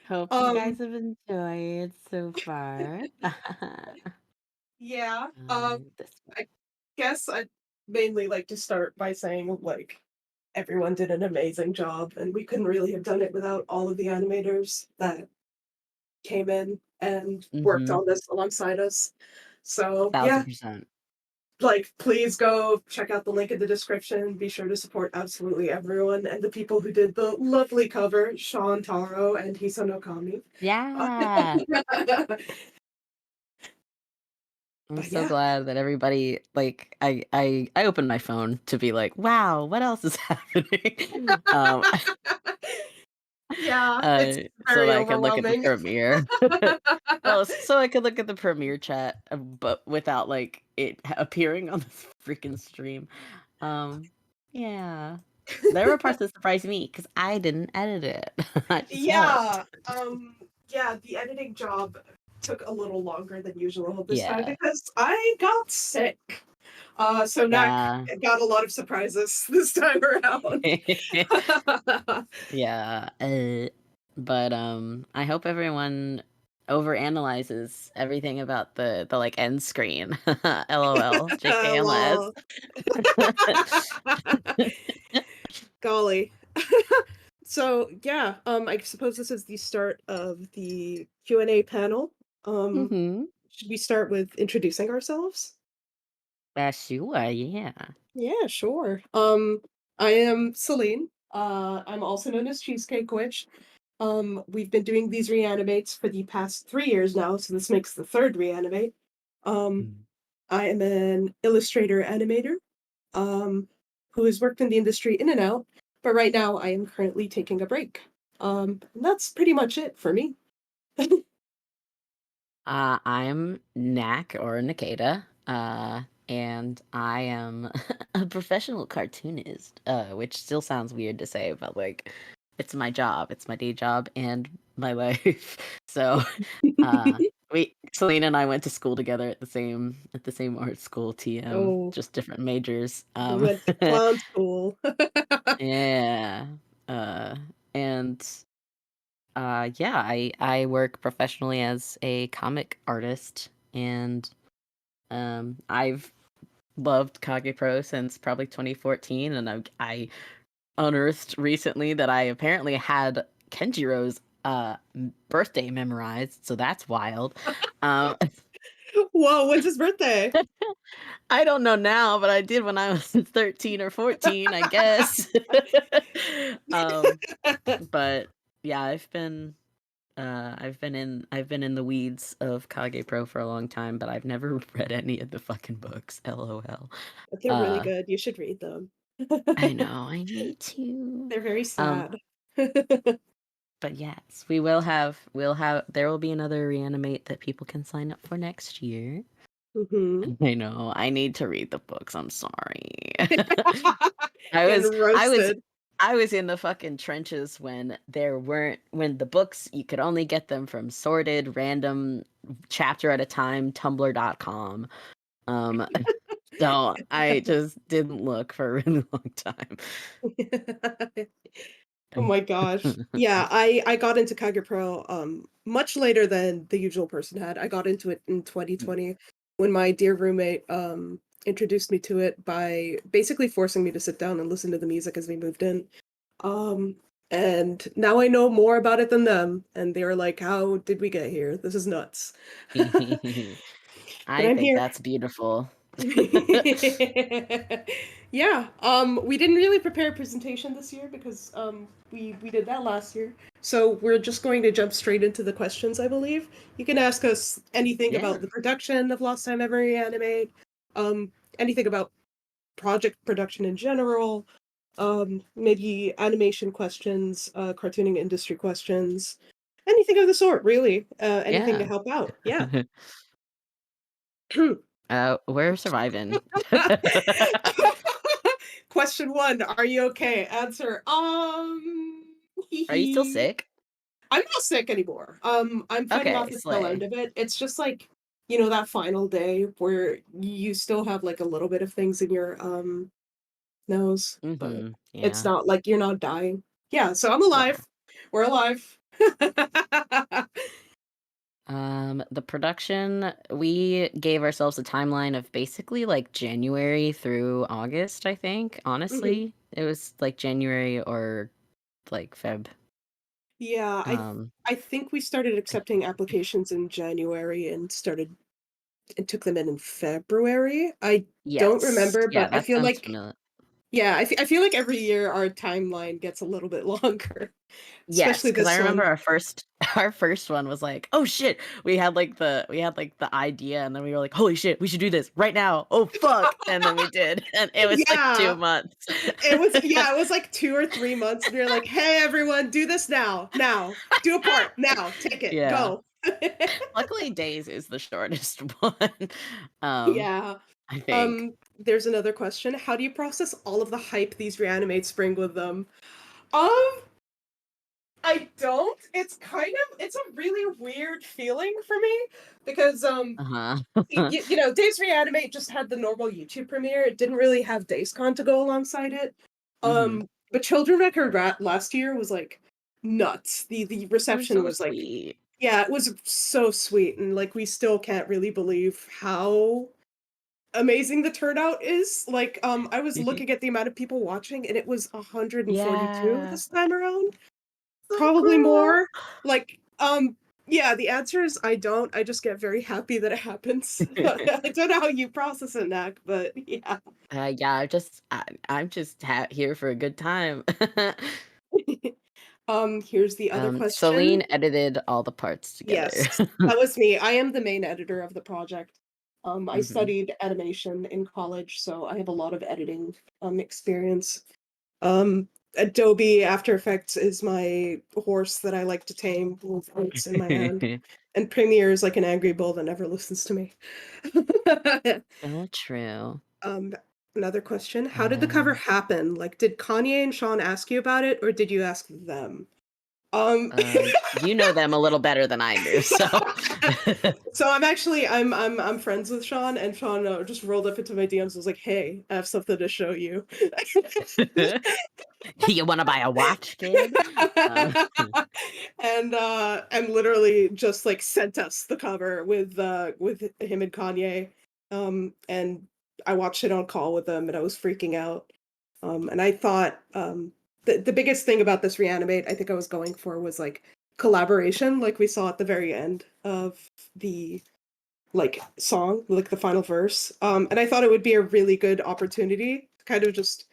Hope you guys Um, have enjoyed so far. yeah. This one. I guess I'd mainly like to start by saying like everyone did an amazing job, and we couldn't really have done it without all of the animators that came in and worked Mm-hmm. on this alongside us. So yeah, 1000%. like please go check out the link in the description. Be sure to support absolutely everyone and the people who did the lovely cover, Sean Taro and Hisono Kami. Yeah. I'm But so yeah. glad that everybody I opened my phone to be like, wow, what else is happening? Yeah, it's So very that I could look at the overwhelming. premiere. Well, so I could look at the premiere chat, but without like it appearing on the freaking stream. Um, yeah. There were parts that surprised me because I didn't edit it. I just helped. Yeah, yeah, the editing job took a little longer than usual this time Yeah. because I got sick. So Knack Yeah. got a lot of surprises this time around. Yeah. But I hope everyone overanalyzes everything about the like end screen. LOL. JK Lol. Golly. So yeah, I suppose this is the start of the Q&A panel. Um, Mm-hmm. should we start with introducing ourselves? Sure, yeah. Yeah, sure. I am Celine. I'm also known as Cheesecake Witch. We've been doing these reanimates for the past 3 years now, so this makes the third reanimate. Um, Mm. I am an illustrator animator, um, who has worked in the industry in and out, but right now I am currently taking a break. And that's pretty much it for me. I'm Nak or Nikita, and I am a professional cartoonist, which still sounds weird to say, but like, it's my job, it's my day job and my life. So, uh, Selena and I went to school together at the same art school, TM, Oh, just different majors. we went to clown school. Yeah, uh, and yeah, I work professionally as a comic artist, and I've loved Kage Pro since probably 2014, and I unearthed recently that I apparently had Kenjiro's birthday memorized, so that's wild. Um, Whoa, when's his birthday? I don't know now, but I did when I was 13 or 14, I guess. um, but yeah, I've been in the weeds of Kage Pro for a long time, but I've never read any of the fucking books. LOL. They're really Uh good. You should read them. I know, I need to. They're very Um, sad. but yes, we'll have there will be another reanimate that people can sign up for next year. Mhm. I know, I need to read the books. I'm sorry. Getting I was roasted. I was in the fucking trenches when the books you could only get them from sorted random chapter at a time tumblr.com. Um so I just didn't look for a really long time. Oh my gosh. Yeah, I got into Kage Pro, much later than the usual person had. I got into it in 2020 when my dear roommate, introduced me to it by basically forcing me to sit down and listen to the music as we moved in. Um, and now I know more about it than them, and they were like, "How did we get here? This is nuts." But I I'm think here. that's beautiful. Yeah, we didn't really prepare a presentation this year because we did that last year. So we're just going to jump straight into the questions, I believe. You can ask us anything Yeah. about the production of Lost Time Ever Reanimate, anything about project production in general, maybe animation questions, cartooning industry questions, anything of the sort, really. Anything to Yeah. help out. Yeah. We're surviving. Question one, are you okay? Answer, hee Are you still hee. sick? I'm not sick anymore. I'm fighting off Okay, the tail end slay. of it. It's just like, that final day where you still have like a little bit of things in your nose, but Mhm. it's Yeah. not like you're not dying. Yeah, so I'm Yeah. alive. We're alive. production, we gave ourselves a timeline of basically, like, January through August, I think, Mhm. honestly. It was, like, January or, like, Feb. Yeah, Um, I think we started accepting applications in January and took them in February. I don't yes. remember, Yeah, but I that feel sounds like familiar. yeah, I feel like every year our timeline gets a little bit longer, Yes, especially because I this remember one. our first our first one was like, "Oh, shit." We had the idea, and then we were like, "Holy shit, we should do this right now. Oh, fuck." And then we did, and it was, like, 2 Yeah, months. it was like 2 or 3 months, and we were like, "Hey, everyone, do this now, now. Do a part, now, take it, Yeah. go." Luckily, Days is the shortest one, um, Yeah. I think. There's another question. How do you process all of the hype these reanimates bring with them? Um, I don't. It's a really weird feeling for me because Uh-huh. you know, Days Reanimate just had the normal YouTube premiere. It didn't really have DazeCon to go alongside it. Mhm. But Children Record Rat last year was like nuts. The It was reception so was like sweet. yeah, it was so sweet and like we still can't really believe how amazing the turnout is. Like I was looking at the amount of people watching and it was 142 Yeah. this time around. So Probably cool. more. Like, yeah, the answer is I don't. I just get very happy that it happens. I don't know how you process it, Knack, but yeah. Yeah, I'm just here for a good time. Here's the other Celine question. edited all the parts together. Yes, that was me. I am the main editor of the project. I Mhm. studied animation in college, so I have a lot of editing experience. Um, Adobe After Effects is my horse that I like to tame with oats in my hand, and Premiere is like an angry bull that never listens to me. True. Um, Another question, how did the cover Um, happen? Like, did Kanye and Sean ask you about it, or did you ask them? Um you know them a little better than I do, so So I'm friends with Sean, and Sean, just rolled up into my DMs and was like, "Hey, I have something to show you." You wanna buy a watch, kid? Uh, And literally just, like, sent us the cover with him and Kanye, and I watched it on call with them, and I was freaking out, and I thought, the biggest thing about this Reanimate I think I was going for was, like, collaboration, like we saw at the very end of the like song, like the final verse. And I thought it would be a really good opportunity to kind of just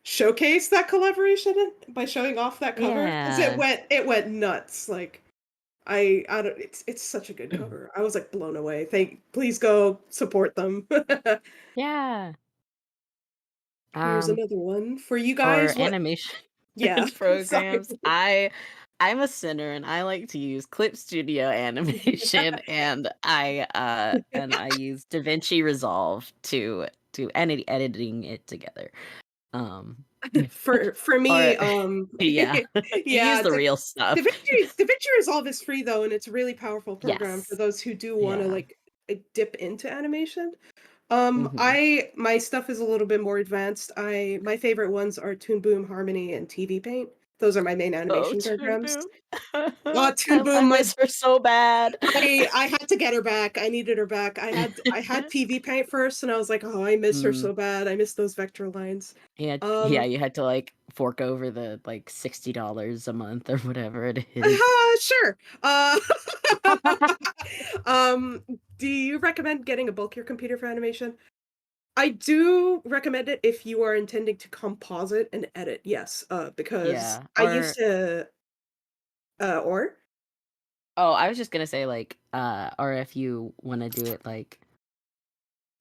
showcase that collaboration by showing off that cover because yeah. it went nuts. Like I don't it's such a good cover. I was like blown away. Please go support them. Yeah. Here's Um, another one for you for guys. What animation yeah, sorry. programs, I'm a sinner, and I like to use Clip Studio Animation, and I use DaVinci Resolve to editing it together. Um, For or me, yeah, you use yeah, the real stuff. DaVinci Resolve is free though, and it's a really powerful program for Yes. those who do want to Yeah. like dip into animation. Mhm. I my stuff is a little bit more advanced. I my favorite ones are Toon Boom, Harmony, and TV Paint. Those are my main Oh, animation Toon programs. Boom. Toon I Boom miss was her so bad. I had to get her back. I needed her back. I had TV Paint first, and I was like, oh, I miss her Mm. so bad. I miss those vector lines. Yeah, Um, you had to, like, fork over the, like, $60 a month or whatever it is. Sure. Um, do you recommend getting a bulkier computer for animation? I do recommend it if you are intending to composite and edit, yes, because Yeah, I used or to or? oh, I was just gonna say, like, or if you wanna do it, like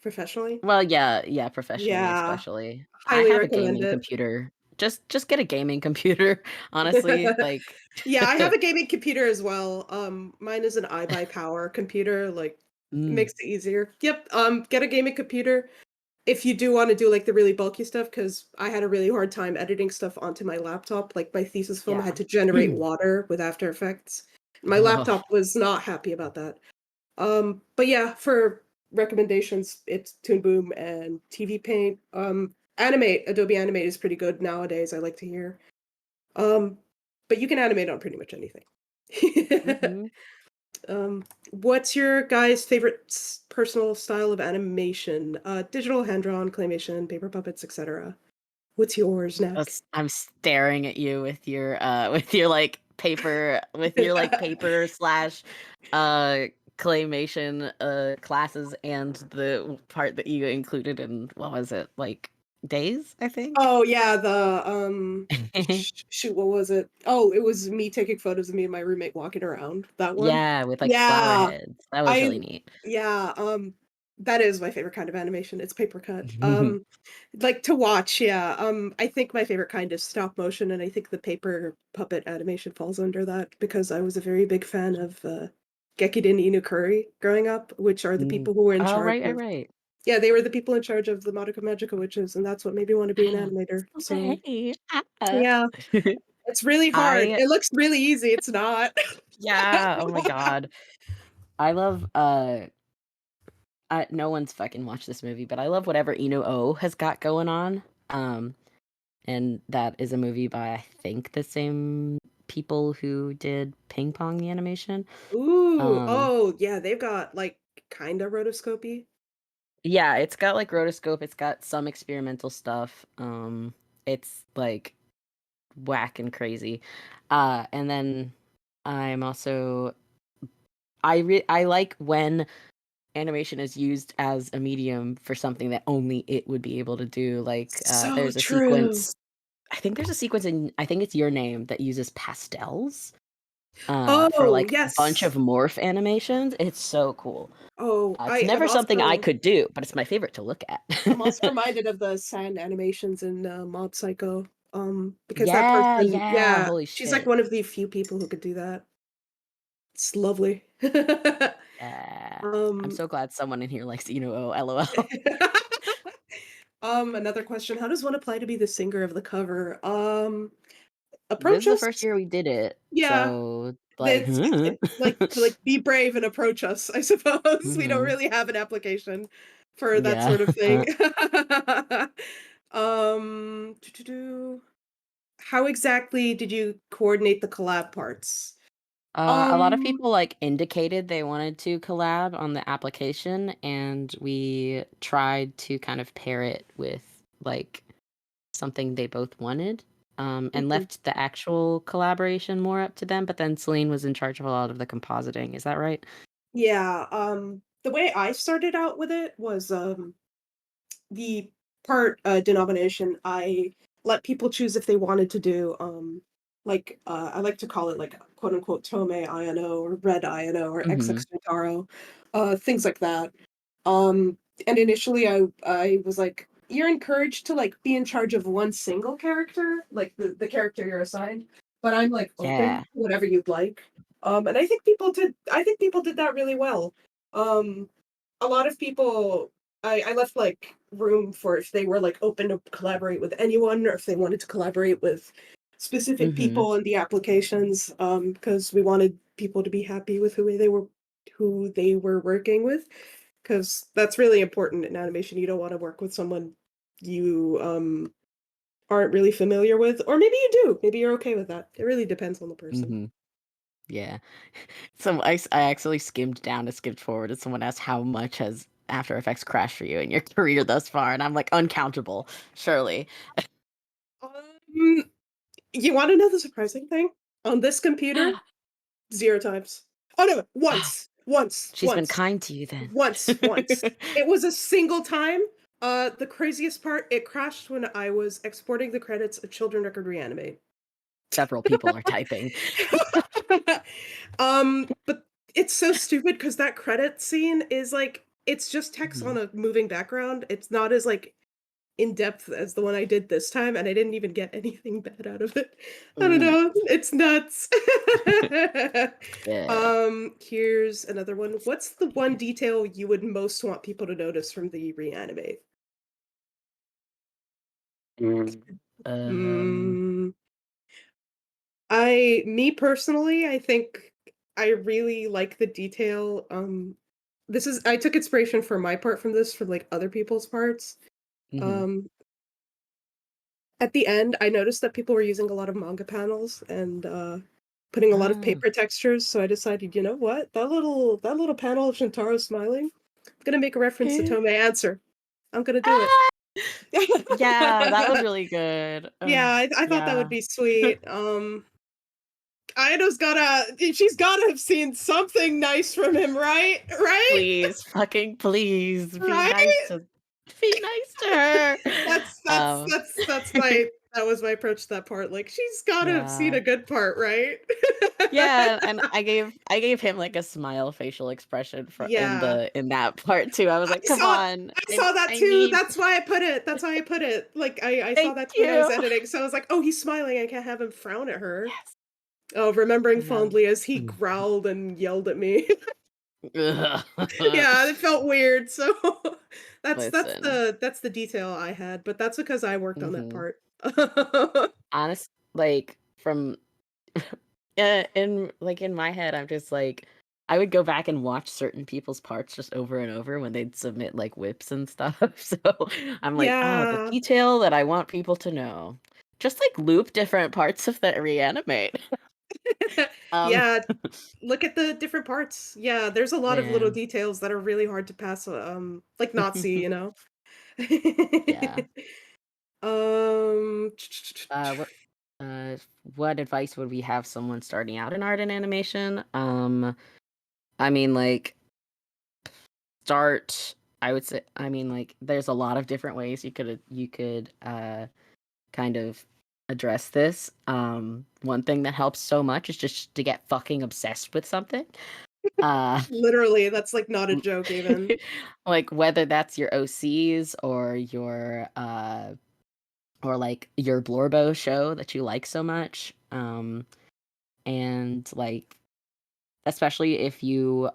Professionally? well, yeah, professionally, Yeah, especially. I highly have a recommend gaming it. computer. Just get a gaming computer, honestly, like Yeah, I have a gaming computer as well. Mine is an iBuyPower computer, like, it Mm, makes it easier. Yep, get a gaming computer if you do wanna do, like, the really bulky stuff, because I had a really hard time editing stuff onto my laptop, like, my thesis film, I had yeah. to generate water with After Effects. My Oh, laptop was not happy about that. But yeah, for recommendations, it's Toon Boom and TV Paint. Animate, Adobe Animate is pretty good nowadays, I like to hear. Um, but you can animate on pretty much anything. mhm. What's your guys' favorite personal style of animation? Digital, hand-drawn, claymation, paper puppets, etc. What's yours, Nick? I'm staring at you with your like paper slash claymation classes and the part that you included in what was it, like days, I think? Oh yeah, the shoot, what was it? Oh, it was me taking photos of me and my roommate walking around. That one? Yeah, with like flower Yeah. heads. That was I really neat. yeah, that is my favorite kind of animation. It's paper cut. Like to watch, yeah. I think my favorite kind is stop motion, and I think the paper puppet animation falls under that because I was a very big fan of Gekiden Inukuri growing up, which are the Mm. people who were in Oh, charge right, right, of right. yeah, they were the people in charge of the Madoka Magica Witches, and that's what made me want to be an Wow. animator. So So hey. yeah, it's really hard. I It looks really easy. It's not. Yeah, oh my god. I love no one's fucking watched this movie, but I love whatever Inu O has got going on. Um, and that is a movie by I think the same people who did Ping Pong the animation. Ooh, Um, oh yeah, they've got like kinda rotoscopy. yeah, it's got like rotoscope, it's got some experimental stuff. It's like whack and crazy. And then I'm also I like when animation is used as a medium for something that only it would be able to do. Like, So there's a true. sequence. I think there's a sequence in. I think it's Your Name that uses pastels. For Oh, like a bunch yes. of morph animations. It's so cool. Oh, It's I'm never something I also could do, but it's my favorite to look at. I'm also reminded of the sand animations in, Mob Psycho, because that Yeah, person yeah. yeah, Holy she's like shit. one of the few people who could do that. It's lovely. Yeah. I'm Um so glad someone in here likes Oh, LOL. Another question, how does one apply to be the singer of the cover? This Approach is the first us. year we did it, Yeah. so like, It's like be brave and approach us, I suppose. We don't Mhm. really have an application for that Yeah. sort of thing. Doo-doo-doo. How exactly did you coordinate the collab parts? A lot of Um, people, like, indicated they wanted to collab on the application, and we tried to kind of pair it with, like, something they both wanted, and mhm. left the actual collaboration more up to them, but then Celine was in charge of a lot of the compositing, is that right? Yeah, the way I started out with it was, the part, denomination, I let people choose if they wanted to do, like, I like to call it, like, quote, unquote, "Tome INO" or "Red INO" or Mhm. "XX Taro," things like that. Um, and initially, I was like, "You're encouraged to, like, be in charge of one single character, like, the character you're assigned, but I'm, like, open Yeah. to whatever you'd like." And I think people did that really well. Um, a lot of people I left, like, room for if they were, like, open to collaborate with anyone or if they wanted to collaborate with specific Mhm. people in the applications, because we wanted people to be happy with who they were working with, because that's really important in animation. You don't wanna work with someone you, aren't really familiar with, or maybe you do, maybe you're okay with that. It really depends on the person. Mhm. Yeah. I actually skimmed down to skipped forward, and someone asked, "How much has After Effects crashed for you in your career thus far?" And I'm like, "Uncountable, surely." Um, you wanna know the surprising thing? On this computer 0 times. Oh, no, Wow. once, once, She's been once, kind to you then. once. It was a single time. The craziest part, it crashed when I was exporting the credits of Children Record Reanimate. Several people are typing. But it's so stupid because that credit scene is like it's just text on Mhm. a moving background. It's not as, like, in depth as the one I did this time, and I didn't even get anything bad out of it. I don't Ooh. know, it's nuts. Yeah. Here's another one. What's the one detail you would most want people to notice from the Reanimate? Um, Mm, me personally, I think I really like the detail, this is I took inspiration for my part from this from, like, other people's parts. mhm. Um, at the end, I noticed that people were using a lot of manga panels, and, putting a lot of Ah. paper textures, so I decided, you know what? That little panel of Shintaro smiling, I'm gonna make a reference to Tomei Answer. I'm gonna do it. Ah! Yeah, that was really good. Yeah, I thought that would Yeah. be sweet. Ida's gotta she's gotta have seen something nice from him, right? Right? Please, fucking please, Right? be nice to her. That's that's Um, that's that's my that was my approach to that part. Like, she's gotta have seen yeah. a good part, right? Yeah, and I gave him, like, a smile facial expression for Yeah. in that part too. I was I like, "Come saw on, I saw that I too, need." that's why I put it, that's why I put it. Like, I saw Thank that too when I was you. editing, so I was like, "Oh, he's smiling, I can't have him frown at her." Yes. Oh, remembering Yeah. fondly as he Mm. growled and yelled at me. Ugh. Yeah, it felt weird, so Listen. that's the detail I had, but that's because I worked on that Mhm. part. Like, from in my head, I'm just like I would go back and watch certain people's parts just over and over when they'd submit, like, whips and stuff, so I'm like, "Ah, the Yeah. detail that I want people to know." Just, like, loop different parts of the Reanimate. Um Yeah, look at the different parts. Yeah, there's a lot of little Yeah. details that are really hard to pass, like Nazi, you know? Yeah. Um, Uh, what uh, what advice would we have someone starting out in art and animation? I mean, like, start I would say I mean, like, there's a lot of different ways you could kind of address this. One thing that helps so much is just to get fucking obsessed with something. Uh, literally, that's, like, not a l joke even. like, whether that's your OCs or, like, your Blorbo show that you like so much, and, like, especially if you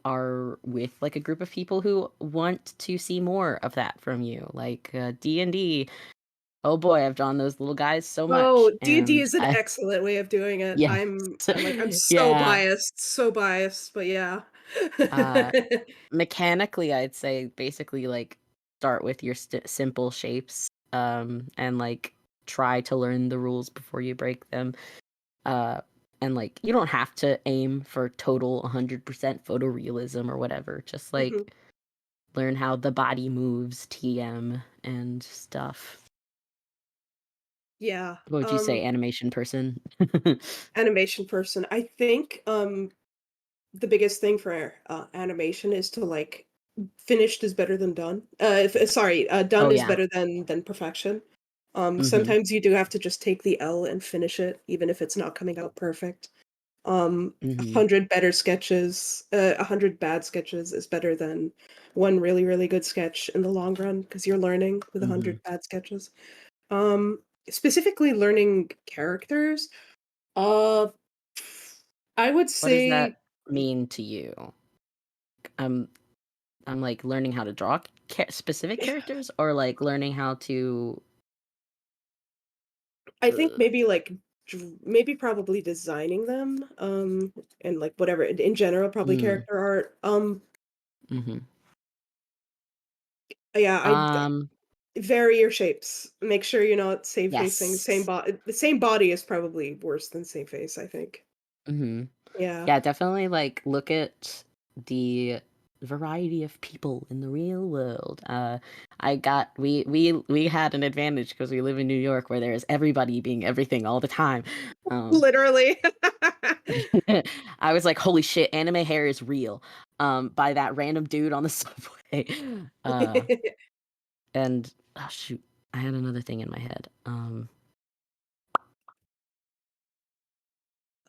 are with, like, a group of people who want to see more of that from you, like, D&D. Oh boy, I've drawn those little guys so much, Oh, D&D and is an I excellent way of doing it. yes. I'm Yeah, so biased, but yeah. uh, mechanically, I'd say basically, like, start with your simple shapes, and, like, try to learn the rules before you break them. Uh, and, like, you don't have to aim for total 100% photorealism or whatever, just, Mhm. like, learn how the body moves, TM, and stuff. Yeah, What would you say, animation person? animation person. I think, the biggest thing for, animation is to, like, finished is better than done. If sorry, Oh, done is yeah. better than perfection. Mhm, Sometimes you do have to just take the L and finish it, even if it's not coming out perfect. mhm, 100 better sketches, 100 bad sketches is better than one really, really good sketch in the long run because 'cause you're learning with mhm. 100 bad sketches. Um, Specifically learning characters, uh, I would What does say that mean to you? I'm I'm, like, learning how to draw specific characters or, like, learning how to I think uh, maybe, like, maybe probably designing them, and, like, whatever, in general, probably mm, character art. mhm. Yeah, I Um, vary your shapes. Make sure you're not same facing, same yes. body. The same body is probably worse than same face, I think. Mhm. Yeah. Yeah, definitely, like, look at the variety of people in the real world. I got we had an advantage because we live in New York where there is everybody being everything all the time. Um, Literally. I was like, "Holy shit, anime hair is real," by that random dude on the subway. Uh, and oh shoot, I had another thing in my head.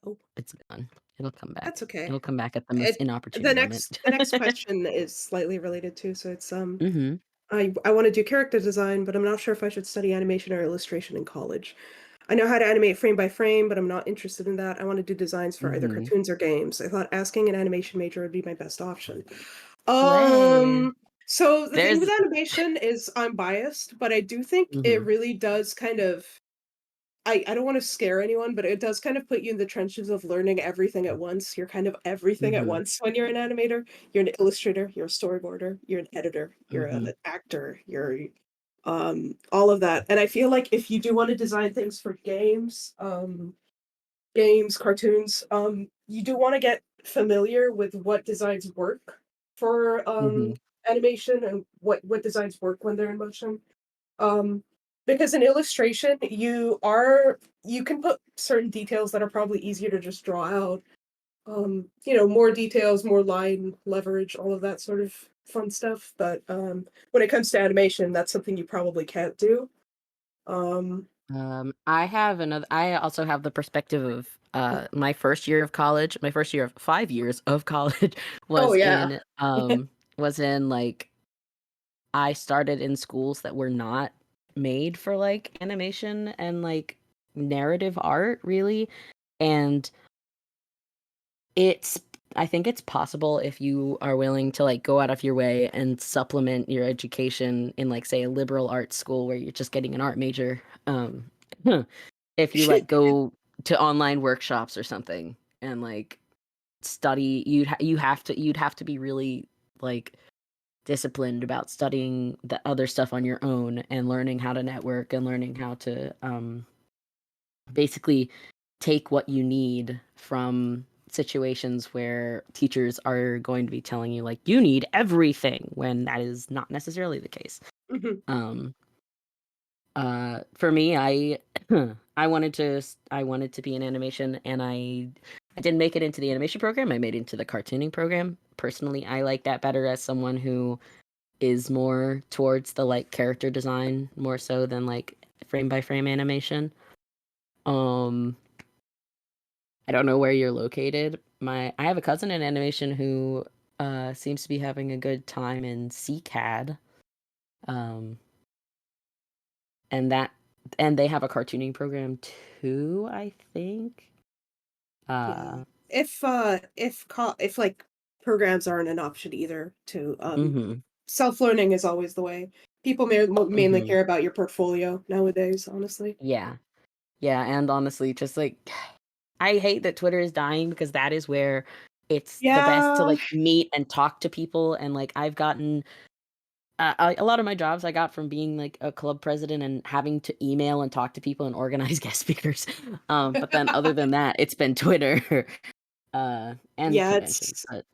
Oh, It's gone. It'll come that's back. okay. It'll come back at the most It inopportune moment. the next question is slightly related too, so it's, Mhm. I wanna do character design, but I'm not sure if I should study animation or illustration in college. I know how to animate frame by frame, but I'm not interested in that. I wanna do designs for either Mhm. cartoons or games. I thought asking an animation major would be my best option. Slay. Um, so the thing with There's animation is I'm biased, but I do think it Mhm. really does kind of I don't wanna scare anyone, but it does kind of put you in the trenches of learning everything at once. You're kind of everything at Mhm. once when you're an animator. You're an illustrator, you're a storyboarder, you're an editor, you're Mhm. an actor, you're, all of that, and I feel like if you do wanna design things for games, games, cartoons, you do want to get familiar with what designs work for Mhm. animation and what designs work when they're in motion. Um, because in illustration, you can put certain details that are probably easier to just draw out. More details, more line leverage, all of that sort of fun stuff. But when it comes to animation, that's something you probably can't do. Um, I also have the perspective of my first year of college, my first year of 5 years of college oh was yeah. in like I started in schools that were not made for like animation and like narrative art really. And it's I think it's possible if you are willing to like go out of your way and supplement your education in like say a liberal arts school where you're just getting an art major. If you like go to online workshops or something and like study, you'd have to be really like disciplined about studying the other stuff on your own and learning how to network and learning how to basically take what you need from situations where teachers are going to be telling you like you need everything when that is not necessarily the case. Mhm. um for me, I wanted to be in animation, and I didn't make it into the animation program. I made it into the cartooning program. Personally, I like that better as someone who is more towards the like character design more so than like frame by frame animation. um I don't know where you're located. I have a cousin in animation who seems to be having a good time in CCAD. Um and that and they have a cartooning program too, I think. Yeah. Uh If like programs aren't an option either, to mhm. self-learning is always the way. People mainly Mhm. care about your portfolio nowadays, honestly. Yeah. Yeah, and honestly just like I hate that Twitter is dying because that is where it's the best to Yeah. like meet and talk to people. And like I've gotten a lot of my jobs I got from being like a club president and having to email and talk to people and organize guest speakers. But then other than that, it's been Twitter and Yeah, conventions. But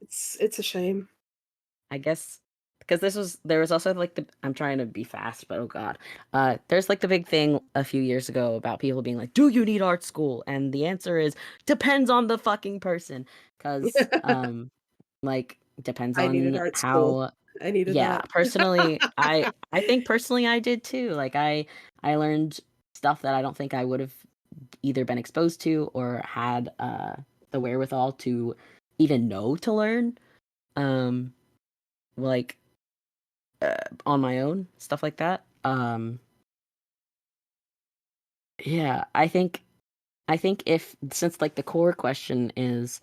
it's a shame. I guess because there was also like I'm trying to be fast, but oh god. There's like the big thing a few years ago about people being like, "Do you need art school?" And the answer is depends on the fucking person. Cuz like depends I needed on art school. how. I needed Yeah, that. personally, I think personally I did too. Like I learned stuff that I don't think I would have either been exposed to or had the wherewithal to even know to learn. Um like on my own, stuff like that. Yeah, I think if since like the core question is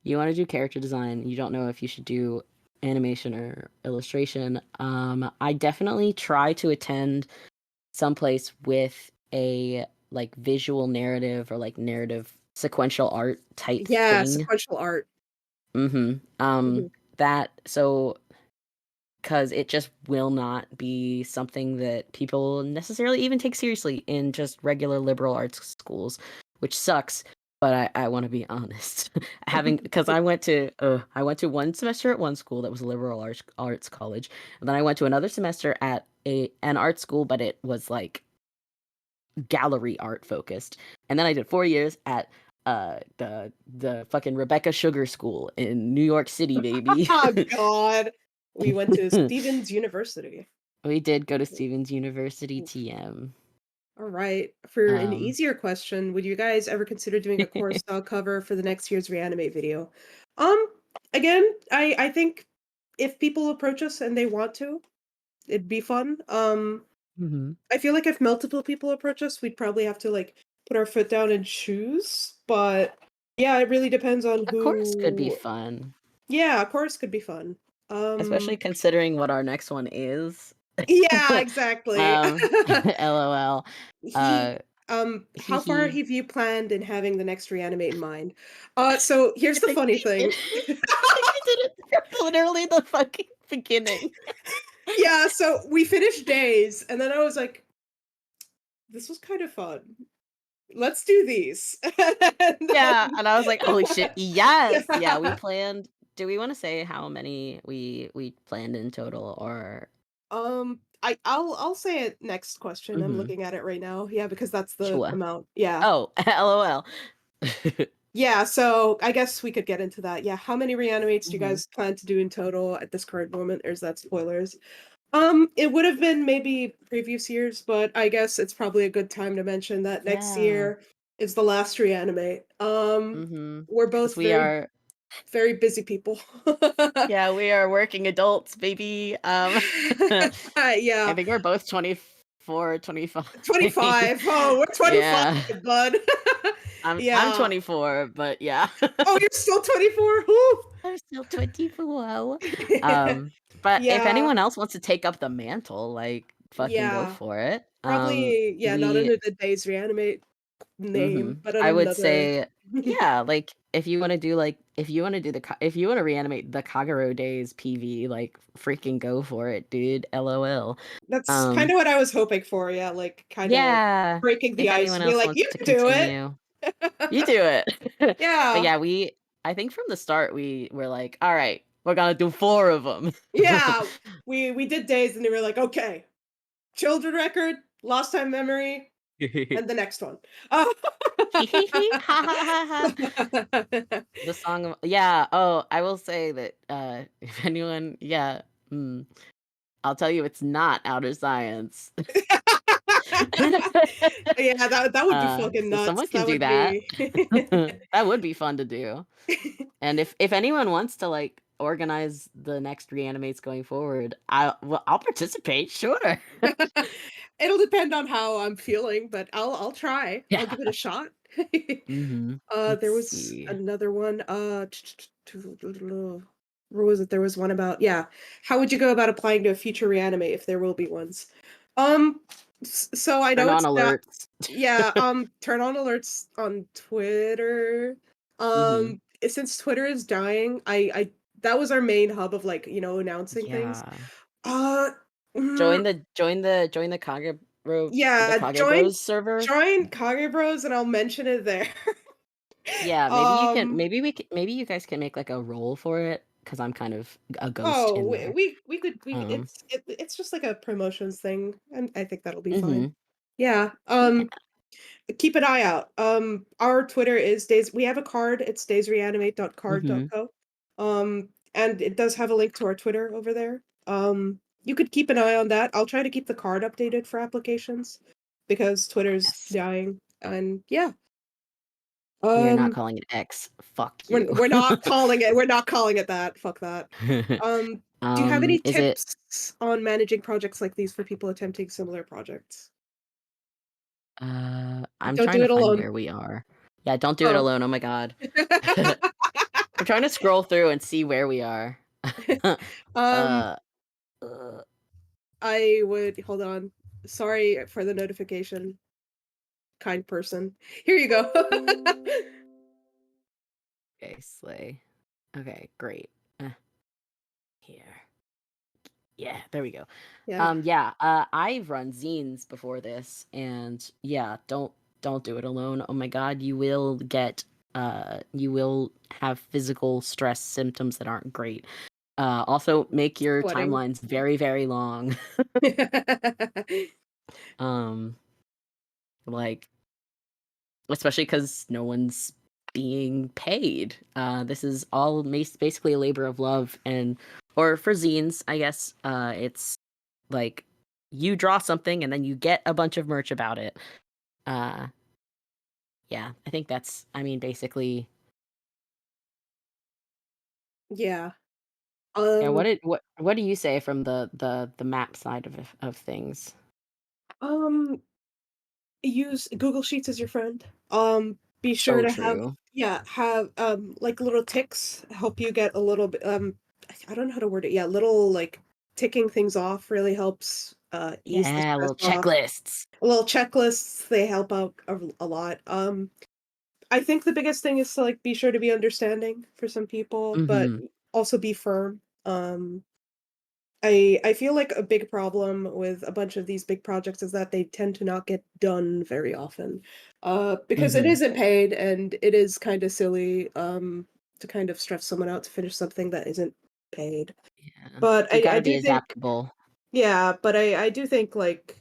you want to do character design, you don't know if you should do animation or illustration. I definitely try to attend someplace with a like visual narrative or like narrative sequential art type Yeah, thing. sequential art. Mm-hmm. Mhm. That so because it just will not be something that people necessarily even take seriously in just regular liberal arts schools, which sucks. But I want to be honest, having because I went to one semester at one school that was a liberal arts college, and then I went to another semester at an art school, but it was like gallery art focused, and then I did 4 years at the fucking Rebecca Sugar School in New York City, baby. Oh god. We went to Stevens University. We did go to Stevens University Oof. TM. Alright. For an Um, easier question, would you guys ever consider doing a core style cover for the next year's Reanimate video? Um, again, I think if people approach us and they want to, it'd be fun. mhm. I feel like if multiple people approach us, we'd probably have to, like, put our foot down and choose, but yeah, it really depends on A course could be who. fun, Yeah, of course could be fun. especially Um, considering what our next one is. yeah, exactly. LOL. He Uh, how far he have you planned in having the next Reanimate in mind? So I here's the think funny we did. thing. I think we did it literally the fucking beginning. Yeah, so we finished days, and then I was like, "This was kind of fun." let's do these. And Yeah, then and I was like, "Holy shit, yes!" Yeah, we yeah. planned do we wanna say how many we planned in total or I'll say it next question. I'm Mhm, looking at it right now. Yeah, because that's the sure. amount. Yeah. Oh, LOL. Yeah, so I guess we could get into that. Yeah, how many reanimates do you Mhm. guys plan to do in total at this current moment, or is that spoilers? It would have been maybe previous years, but I guess it's probably a good time to mention that next Yeah. year is the last Reanimate. Mhm. We're 'Cause both we very, are very busy people. yeah, we are working adults, baby. I Yeah, think we're both 24, 25. 25. Oh, we're 25, Yeah. bud. I'm Yeah. 24, but yeah. Oh, you're still 24? Woo! I'm still 24. Um, but if Yeah, anyone else wants to take up the mantle, like, fucking go yeah. for it. Probably, Do yeah, not we under the Days Reanimate name, Mhm. but under I would another. say yeah, like, if you wanna do, like if you wanna do the Ka if you wanna reanimate the Kagero Days PV, like, freaking go for it, dude, LOL. That's Um, kinda what I was hoping for, yeah, like, kinda yeah, breaking the if ice anyone and be else like, wants "You to can do it." continue, you do it. But Yeah, yeah, I think from the start, we were like, "Alright, we're gonna do 4 of them." yeah, we did Days and they were like, "Okay, children record, lost time memory, and the next one." Ha ha ha ha. The song of yeah, oh, I will say that, if anyone yeah, I'll tell you it's not outer science. Yeah, that would be fucking So nuts. someone can That do would that. be That would be fun to do. And if anyone wants to, like, organize the next reanimates going forward, I'll participate, sure. It'll depend on how I'm feeling, but I'll try. I'll Yeah. give it a shot. Let's There was see. another one, where was it? There was one about yeah, how would you go about applying to a future Reanimate if there will be ones? Um, so I Turn know on it's not alerts. yeah, turn on alerts on Twitter. Mhm. Since Twitter is dying, I that was our main hub of, like, announcing things. Yeah. Uh, mm, Join the yeah, Kage join Bros server. join Kage Bros and I'll mention it there. Yeah, Um, maybe you guys can make, like, a role for it because 'cause I'm kind of a ghost oh, in we there. we could Um it's just like a promotions thing, and I think that'll be fine. Mhm. Yeah, Yeah. keep an eye out. Our Twitter is days we have a card, it's Mhm. daysreanimate.card.co. And it does have a link to our Twitter over there. You could keep an eye on that. I'll try to keep the card updated for applications because Twitter's Yes. dying, and yeah. We are not Um, calling it X. Fuck we're you. not calling it that, fuck that. Do you have any Is it tips on managing projects like these for people attempting similar projects? I'm Don't trying do to it find alone. where we are. Yeah, don't do it Oh. alone, oh my god. I'm trying to scroll through and see where we are. Um, Uh, uh, I would hold on. Sorry for the notification, kind person. Here you go. okay, slay. Okay, great. Here. Yeah, there we go. Yeah. Yeah, I've run zines before this, and yeah, don't do it alone. Oh my god, you will have physical stress symptoms that aren't great. Also make your Sweating. timelines very, very long. Um, like especially because no one's being paid. This is all basically a labor of love, and or for zines, I guess. It's like you draw something and then you get a bunch of merch about it. Uh, yeah, I think that's. I mean, basically, Yeah. yeah. Um, What do you say from the map side of things? um, use Google Sheets as your friend. Be sure So to have true. yeah, have, like, little ticks help you get a little bit, I don't know how to word it. Yeah, little, like, ticking things off really helps, ease the Yeah, stress little off. checklists. Little checklists, they help out a lot. I think the biggest thing is to, like, be sure to be understanding for some people, but Mm-hmm. also be firm. Um, I feel like a big problem with a bunch of these big projects is that they tend to not get done very often. Because it Mhm. isn't paid and it is kind of silly to kind of stress someone out to finish something that isn't paid. Yeah. But You I gotta be do think adaptable. yeah, but I do think like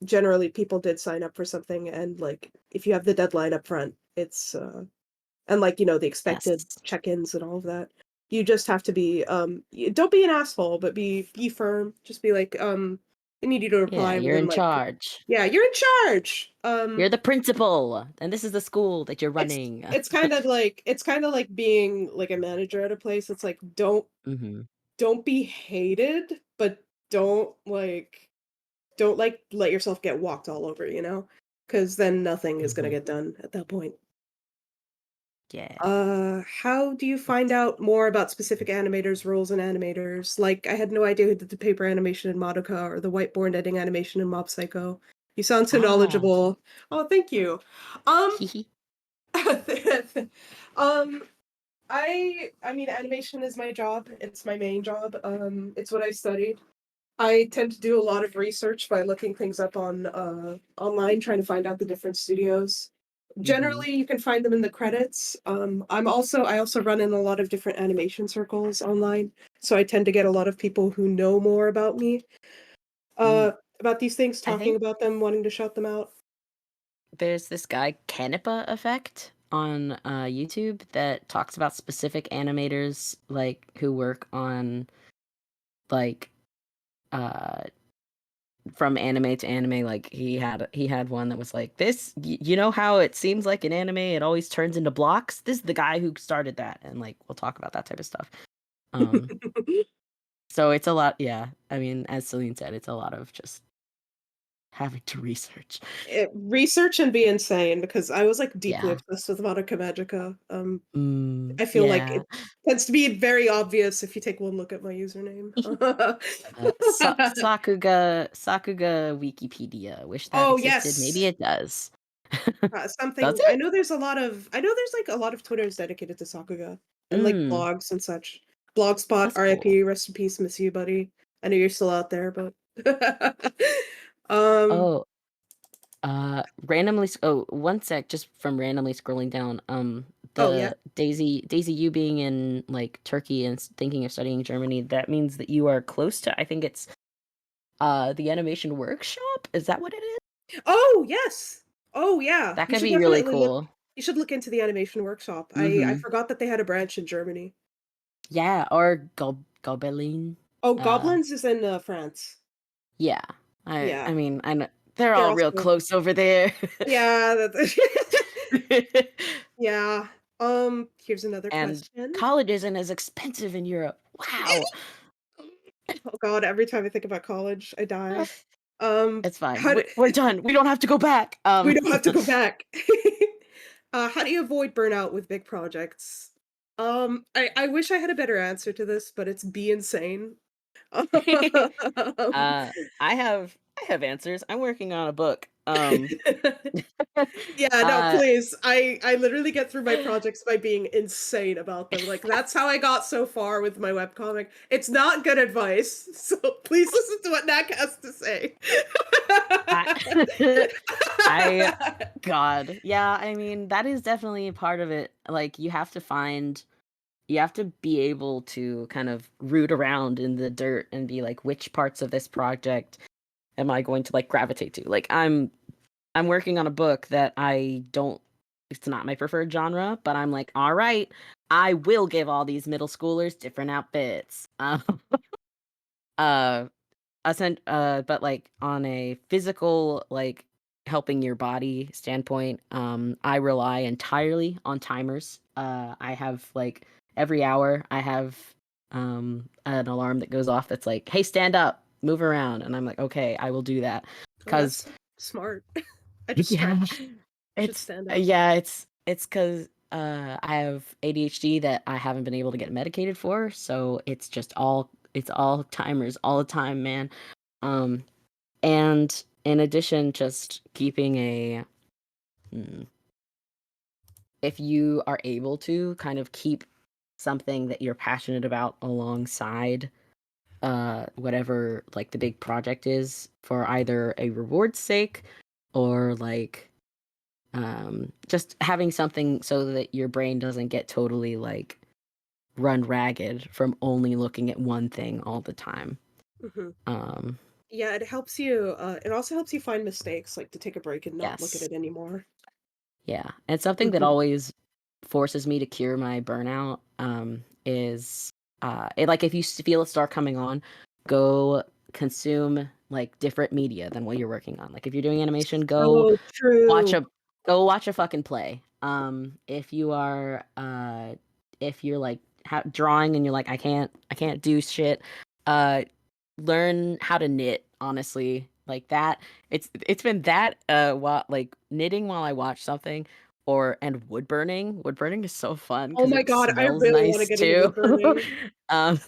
generally people did sign up for something and like if you have the deadline up front, it's and like, the expected Yes. check-ins and all of that. You just have to be don't be an asshole, but be firm. Just be like, I need you to Yeah, reply you're within in like charge. yeah, you're in charge. You're the principal, and this is the school that you're It's running. it's kind of like being like a manager at a place. It's like Mhm. don't be hated, but don't like let yourself get walked all over, because then nothing is gonna Mhm. get done at that point. Yeah. How do you find out more about specific animators, roles and animators? Like, I had no idea who did the paper animation in Madoka or the whiteboard editing animation in Mob Psycho. You sound so Ah. knowledgeable. Oh, thank you. Um, um, I mean, animation is my job. It's my main job. It's what I studied. I tend to do a lot of research by looking things up on online, trying to find out the different studios. Mhm. Generally, you can find them in the credits. I also run in a lot of different animation circles online, so I tend to get a lot of people who know more about me, Mm. uh, about these things, I talking think about them, wanting to shout them out. there's this guy Canepa Effect on YouTube that talks about specific animators like who work on like uh from anime to anime. Like he had one that was like this. You know how it seems like in anime it always turns into blocks. This is the guy who started that, and like we'll talk about that type of stuff. Um, so it's a lot. Yeah, I mean, as Celine said, it's a lot of just having to research. Research and be insane because I was like deeply Yeah. obsessed with Madoka Magica. I feel like Yeah. it tends to be very obvious if you take one look at my username. Sakuga Wikipedia. Wish that Oh, existed. Maybe yes. it does. Does Something it? I know there's, like, a lot of Twitters dedicated to Sakuga and, like, Mm, blogs and such. Blogspot, that's cool. RIP, rest in peace, miss you, buddy. I know you're still out there, but Um, Oh, one sec, just from randomly scrolling down. oh, yeah. The Daisy, you being in like Turkey and thinking of studying Germany, that means that you are close to. I think it's the animation workshop. Is that what it is? Oh, yes! Oh, yeah. That could be really cool. You should look into the animation workshop. I Mm-hmm. forgot that they had a branch in Germany. Yeah, or Gobelin. Oh, Uh, Goblins is in, France. yeah. I Yeah. I mean, I know they're They're all real also close over there. yeah, that's yeah. Here's another And question. college isn't as expensive in Europe. Wow. Oh god, every time I think about college, I die. It's fine. How do We're done. We don't have to go back. we don't have to go back. How do you avoid burnout with big projects? I wish I had a better answer to this, but it's be insane. Um, uh, I have answers. I'm working on a book. Yeah, no, Uh, please. I literally get through my projects by being insane about them. Like that's how I got so far with my webcomic. It's not good advice, so please listen to what Nak has to say. I, I, God, yeah. I mean, that is definitely a part of it. Like, you have to be able to kind of root around in the dirt and be like, which parts of this project am I going to like gravitate to? Like, I'm working on a book that I don't. It's not my preferred genre, but I'm like, all right, I will give all these middle schoolers different outfits. Uh, but like on a physical, like helping your body standpoint, I rely entirely on timers. I have like every hour I have an alarm that goes off that's like, hey, stand up, move around, and I'm like, okay, I will do that Oh, because that's smart. I just yeah, stretch. I should it's stand up. yeah, it's because I have ADHD that I haven't been able to get medicated for, so it's all timers all the time, man. Um, and in addition, just keeping hmm, if you are able to kind of keep something that you're passionate about alongside. whatever like the big project is for either a reward's sake or like just having something so that your brain doesn't get totally like run ragged from only looking at one thing all the time. Mhm. Um, Yeah, it helps you, it also helps you find mistakes, like, to take a break and not look at yes. it anymore. Yeah. And something that Mhm. always forces me to cure my burnout is like if you feel it start coming on, go consume like different media than what you're working on. Like if you're doing animation, So watch true. a watch a fucking play. If you're like drawing and you're like I can't do shit, uh learn how to knit, honestly. Like that. It's been that like knitting while I watch something or and wood burning. Wood burning is so fun Oh because my it god, I smells really wanna nice get into too. wood burning. um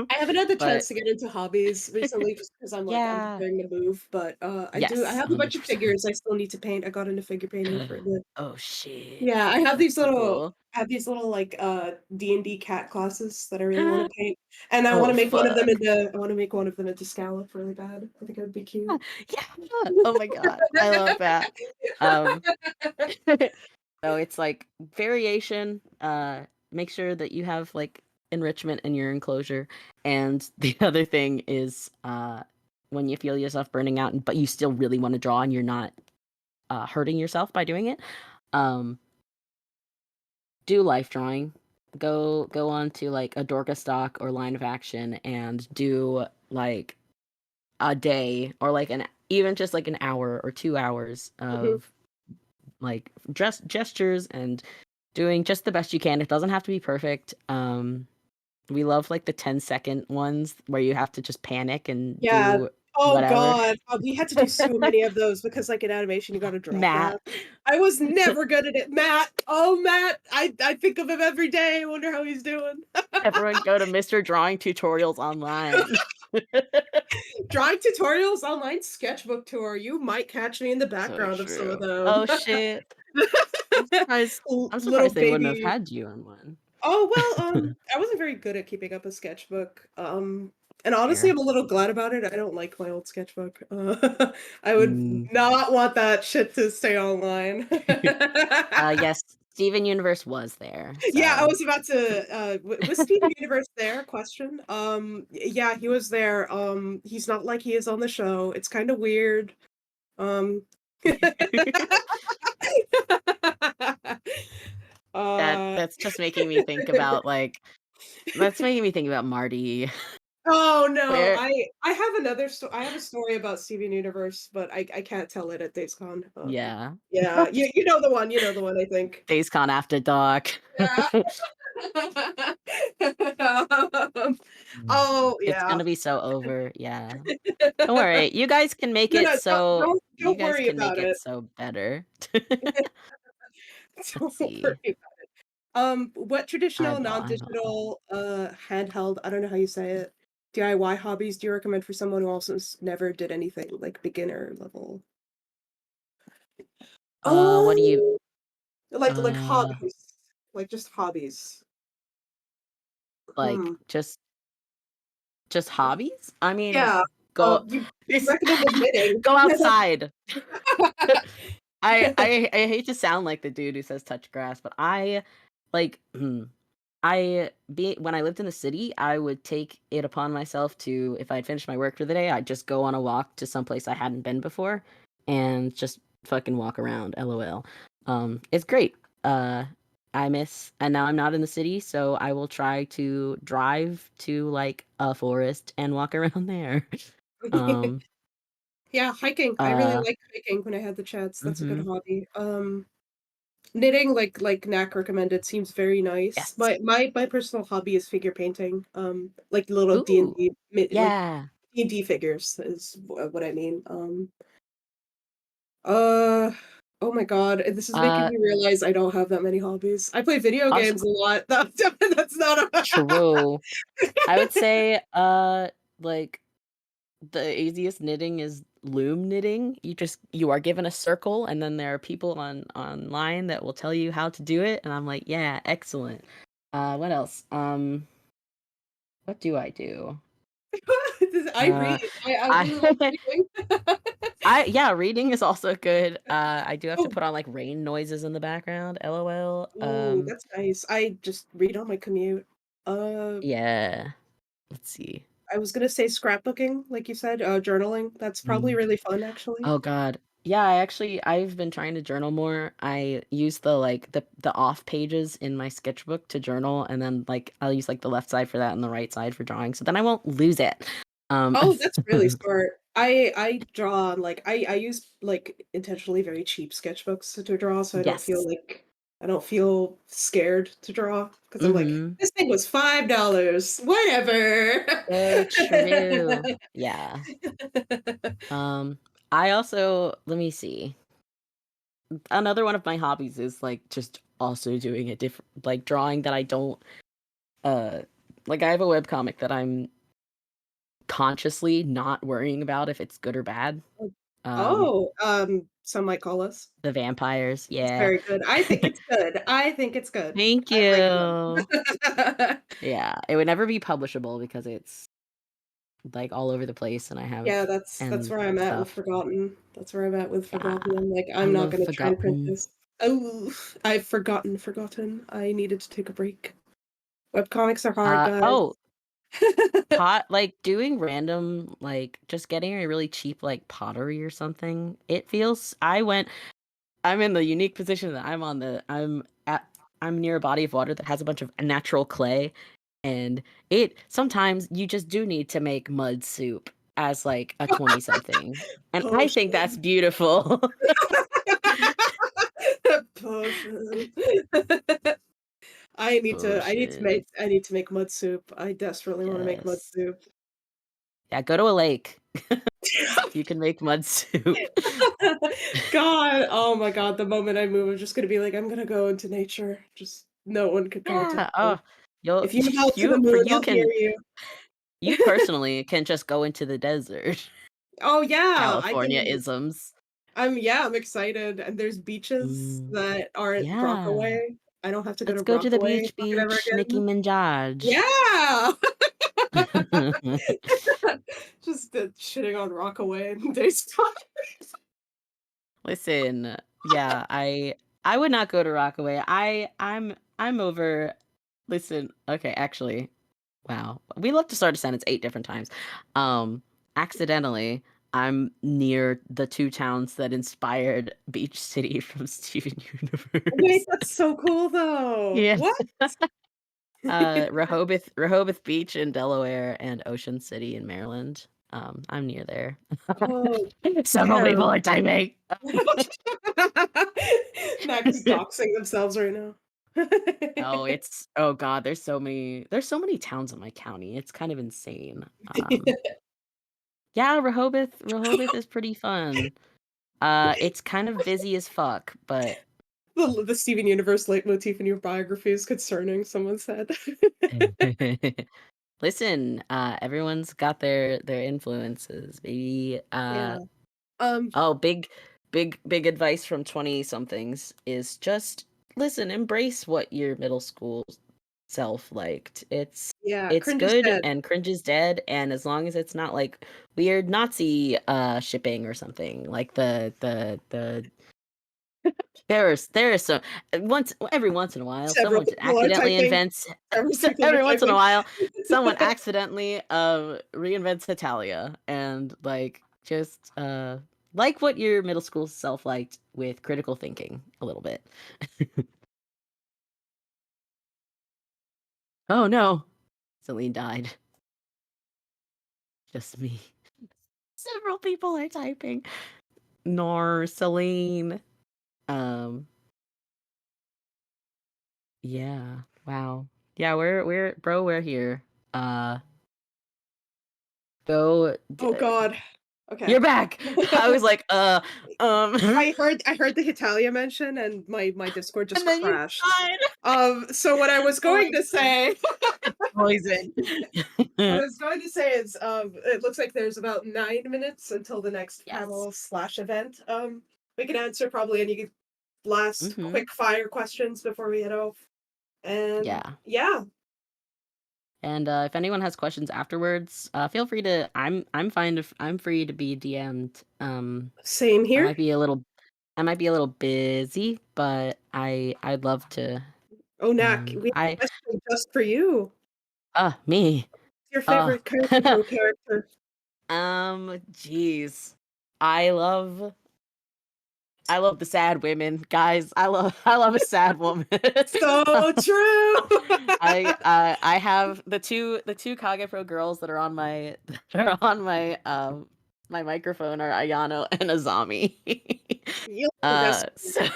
I haven't had the but chance to get into hobbies recently just because I'm yeah. preparing to move, but, I Yes, have a bunch of 100%. figures I still need to paint. I got into figure painting for a bit. Oh shit. Yeah, That's so cool. I have these little, like, D&D cat classes that I really wanna paint, and Oh fuck. I wanna make one of them into Scallop really bad. I think it would be cute. Yeah. Oh my god. I love that. Um so it's like variation, make sure that you have like enrichment in your enclosure. And the other thing is when you feel yourself burning out but you still really want to draw and you're not hurting yourself by doing it, um do life drawing. Go on to like a Dorka stock or line of action and do like a day or like an even just like an hour or 2 hours Mhm. of like gestures and doing just the best you can. It doesn't have to be perfect. We love like the 10-second ones where you have to just panic and Yeah. do Oh whatever. god, we had to do so many of those because, like, in animation, you gotta draw Matt, fast. I was never good at it. Matt! Oh, Matt! I think of him every day. I wonder how he's doing. everyone go to Mr. Drawing Tutorials online. Drawing tutorials, online sketchbook tour. You might catch me in the So background of some of true. them. Oh shit. I'm surprised L I'm little surprised they wouldn't have baby had you on one. Oh, well, I wasn't very good at keeping up a sketchbook, and honestly, Fair. I'm a little glad about it. I don't like my old sketchbook. I would Mm. not want that shit to stay online. Yes, Steven Universe was there, Yeah, I so was about to, was Steven Universe there? Question. Yeah, he was there. He's not like he is on the show. It's kind of weird. Um, uh, that's just making me think about like that's making me think about Marty. oh no, Where I have a story about Steven Universe, but I can't tell it at DazeCon. yeah. Yeah, you know the one, I think. DazeCon After Dark. Yeah. Um, Mm. oh, It's yeah. gonna be so over, yeah. Don't worry, you guys can make No, it no, so you don't guys worry can make about it it. so better. Let's Don't worry see. about what traditional Eyeball. non-digital, handheld, I don't know how you say it, DIY hobbies do you recommend for someone who also never did anything, like, beginner level? What do you Oh, like uh, hobbies, like, just hobbies. like, Hmm. just hobbies? I mean, Yeah, go you it's recommended knitting. go outside. I hate to sound like the dude who says touch grass, but I like I be when I lived in the city, I would take it upon myself to if I'd finished my work for the day, I'd just go on a walk to some place I hadn't been before and just fucking walk around, LOL. It's great. Uh I miss and now I'm not in the city, so I will try to drive to like a forest and walk around there. Um Yeah, hiking. I really uh like hiking when I had the chance. That's a good mhm. hobby. Knitting, like Knack recommended, seems very nice. Yes. My personal hobby is figure painting. Like little Ooh. D&D, like Yeah. D&D figures is what I mean. Uh, oh my God, this is making Uh me realize I don't have that many hobbies. I play video also games a lot. That's not a true. I would say, like, the easiest knitting is loom knitting. You are given a circle, and then there are people online that will tell you how to do it, and I'm like, "Yeah, excellent." What else? What do I do? I Uh, read. I really like I reading. yeah, reading is also good. I do have to Oh, put on like rain noises in the background. LOL. ooh, that's nice. I just read on my commute. Uh, Yeah. Let's see. I was gonna say scrapbooking, like you said, journaling. That's probably Mm. really fun, actually. Oh God. Yeah, I've been trying to journal more. I use the like the off pages in my sketchbook to journal, and then like I'll use like the left side for that and the right side for drawing, so then I won't lose it. Um Oh, that's really smart. I draw on, like I use, like, intentionally very cheap sketchbooks to draw, so yes. I don't feel scared to draw because 'cause I'm like, Mm-hmm. "This thing was $5, whatever." So true. Yeah. I also let me see. Another one of my hobbies is like just also doing a different like drawing that I don't uh like I have a webcomic that I'm consciously not worrying about if it's good or bad. Um Oh, some might call us. the vampires, It's yeah. very good. I think it's good. I think it's good. Thank I like you. them. Yeah, it would never be publishable because it's like all over the place and I have Yeah, that's and where I'm at with stuff. Forgotten. That's where I'm at with Yeah, Forgotten. I'm like, I I'm not love gonna try and print Forgotten. this. Oh, I've forgotten. I needed to take a break. Webcomics are hard, guys. Oh, like doing random like just getting a really cheap like pottery or something. It feels I'm in the unique position that I'm near a body of water that has a bunch of natural clay, and it sometimes you just do need to make mud soup as like a 20 something. And I think that's Potion. beautiful. Potion. Potions. I need to make mud soup. I desperately wanna make mud Yes. soup. Yeah, go to a lake. You can make mud soup. God, oh my god, the moment I move, I'm just gonna be like, "I'm gonna go into nature." Just no one could contact Yeah. me. Oh, you'll If you yell to the moon, you I'll hear can you. you personally can just go into the desert. Oh, yeah, I California can isms. I'm excited, and there's beaches Mm, that aren't yeah. Rockaway. I don't have to go Let's to go to the Rockaway beach, fucking ever beach, Nicki again. Minaj. Yeah! Just, shitting on Rockaway and DazeCon. Listen, yeah, I would not go to Rockaway. I'm over listen, okay, actually, wow. We love to start a sentence 8 different times. Um, accidentally, I'm near the 2 towns that inspired Beach City from Steven Wait, Universe. that's so cool, though. Yeah. What? Rehoboth Beach in Delaware and Ocean City in Maryland. I'm near there. Oh, Several people damn. are typing. Mac is doxing themselves right now. Oh, oh god, there's so many towns in my county. It's kind of insane. Yeah, Rehoboth is pretty fun. It's kind of busy as fuck, but The Steven Universe leitmotif in your biography is concerning, someone said. listen, everyone's got their influences. Maybe Yeah. Um, oh, big advice from 20 somethings is just listen, embrace what your middle school self liked. yeah, It's cringe is good dead. and cringe is dead, and as long as it's not like weird Nazi shipping or something, like the there is some once every once in a while Several someone just people are accidentally typing. invents Several so people are every once in a typing. while someone accidentally reinvents Italia and like just like what your middle school self liked with critical thinking a little bit. Oh no, Celine died. Just me. Several people are typing. Nor Celine. Um, yeah. Wow. Yeah, we're here. Uh, go. Oh god. Okay. You're back. I was like, I heard the Hitalia mention and my Discord just and then you crashed. died. So what I was Oh going my to god, say it's poison. what I was going to say is, it looks like there's about 9 minutes until the next Yes. panel/event. We can answer probably any last Mm-hmm. quick fire questions before we head off. And Yeah. yeah, And if anyone has questions afterwards, feel free to. I'm free to be DM'd. Same I here. might be a little I might be a little busy, but I'd love to. Oh, Knack, we have I a question just for you. Me. What's your Uh favorite Character Pro character? Jeez. I love I love the sad women, guys. I love a sad woman. So true. I have the two Kagepro girls that are on my that are on my microphone are Ayano and Azami. You'll be best friends. So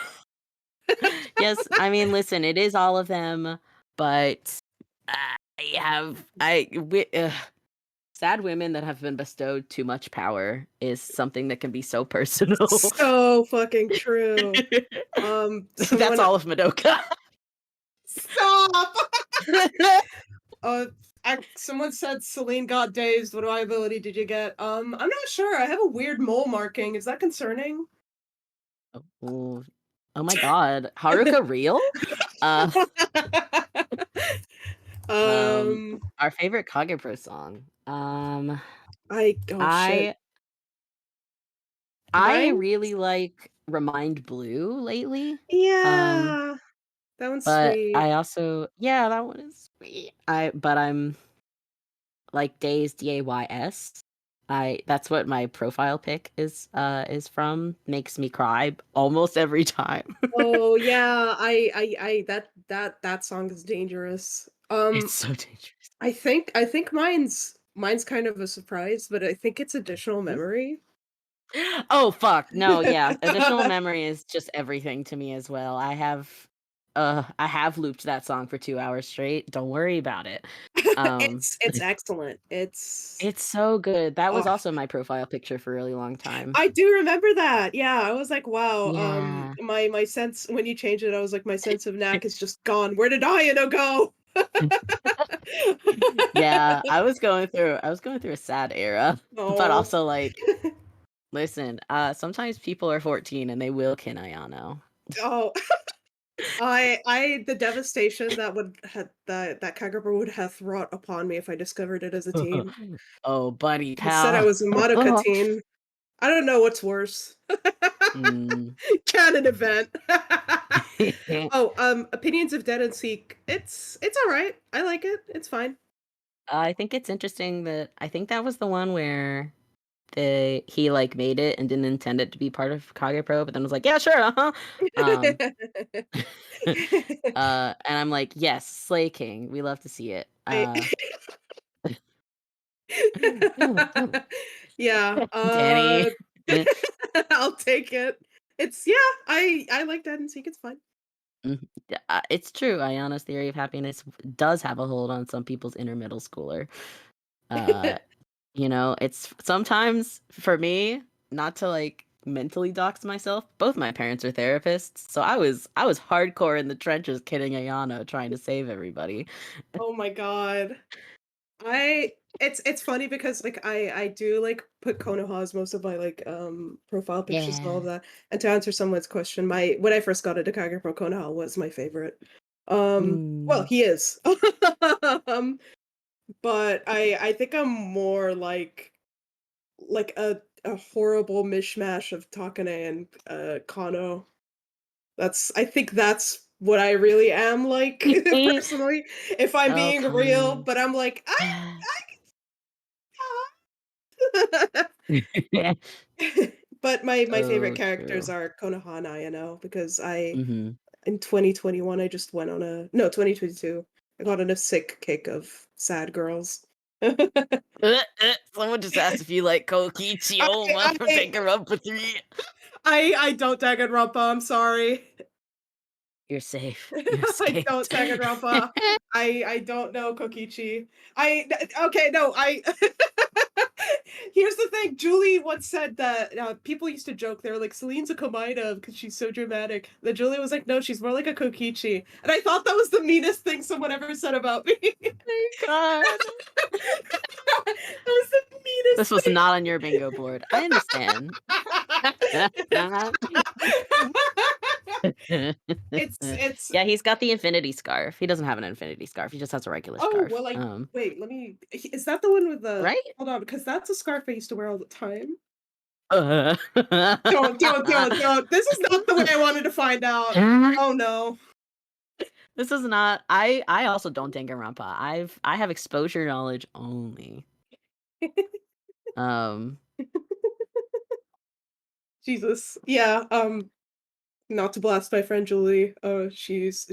yes, I mean, listen, it is all of them, but sad women that have been bestowed too much power is something that can be so personal. So fucking true. That's Someone all of Madoka. stop. Uh, someone said Celine got dazed. What ability did you get? I'm not sure. I have a weird mole marking. Is that concerning? Oh, oh my god. Haruka real? Uh, um, our favorite Kagepro song. oh shit. I I Mine? really like Remind Blue lately. Um, Yeah, that one's but sweet. I also yeah, that one is sweet. I'm like Days DAYS. That's what my profile pic is from. Makes me cry almost every time. Oh yeah, that song is dangerous. It's so dangerous. I think mine's kind of a surprise, but I think it's additional memory. Oh fuck. No, yeah. Additional memory is just everything to me as well. I have looped that song for 2 hours straight. Don't worry about it. It's excellent. It's It's so good. That was oh, also my profile picture for a really long time. I do remember that. Yeah, I was like, wow. Yeah. My sense when you change it, I was like, my sense of knack is just gone. Where did Ayano go? Yeah, I was going through a sad era, but Oh. also like listen, sometimes people are 14 and they will kin Ayano. Oh, I the devastation that would had that Kagura would have wrought upon me if I discovered it as a teen. Oh, buddy, Instead, I pal. was a Madoka teen. I don't know what's worse. Mm. Canon event. Oh, Opinions of Dead and Seek. It's alright. I like it. It's fine. I think it's interesting that I think that was the one where he like made it and didn't intend it to be part of Kage Pro, but then was like, yeah, sure, uh-huh. Um, and I'm like, yes, Slay King, we love to see it. I Yeah, Danny. I'll take it. It's yeah, I like Dead and Seek, it's fine. Mhm. It's true. Ayana's theory of happiness does have a hold on some people's inner middle schooler. Uh, it's sometimes for me, not to like mentally dox myself. Both my parents are therapists, so I was hardcore in the trenches kidding Ayano trying to save everybody. Oh my god. I it's funny because, like, I do, like, put Konoha as most of my, like, profile pictures and all of Yeah. that, and to answer someone's question, my when I first got into Kagepro, Konoha was my favorite. Well, Mm. he is. Um, but I think I'm more like a horrible mishmash of Takane and, Kano. I think that's what I really am like, personally, if I'm Oh, being real, Kano. but I'm like, But my favorite So characters true. are Konoha and Ayano because I Mhm. in 2021, I just went on a no, 2022, I got on a sick kick of sad girls. Someone just asked if you like Kokichi I Oma from I Danganronpa 3. I don't Danganronpa, I'm sorry. You're safe. You're I don't escaped. Danganronpa. I don't know Kokichi. Okay, no, I Here's the thing, Julie once said that, people used to joke, they were like, "Celine's a Komaina because she's so dramatic." Then Julie was like, "No, she's more like a Kokichi." And I thought that was the meanest thing someone ever said about me. My god. That was the This meanest was thing. not on your bingo board. I understand. It's Yeah, he's got the infinity scarf. He doesn't have an infinity scarf. He just has a regular oh, scarf. well, wait, let me is that the one with the Right? hold on, because that's a scarf I used to wear all the time. Uh. Don't. This is not the way I wanted to find out. Oh, no. This is not. I also don't Danganronpa. I have exposure knowledge only. Um, Jesus. Yeah, not to blast my friend Julie. she's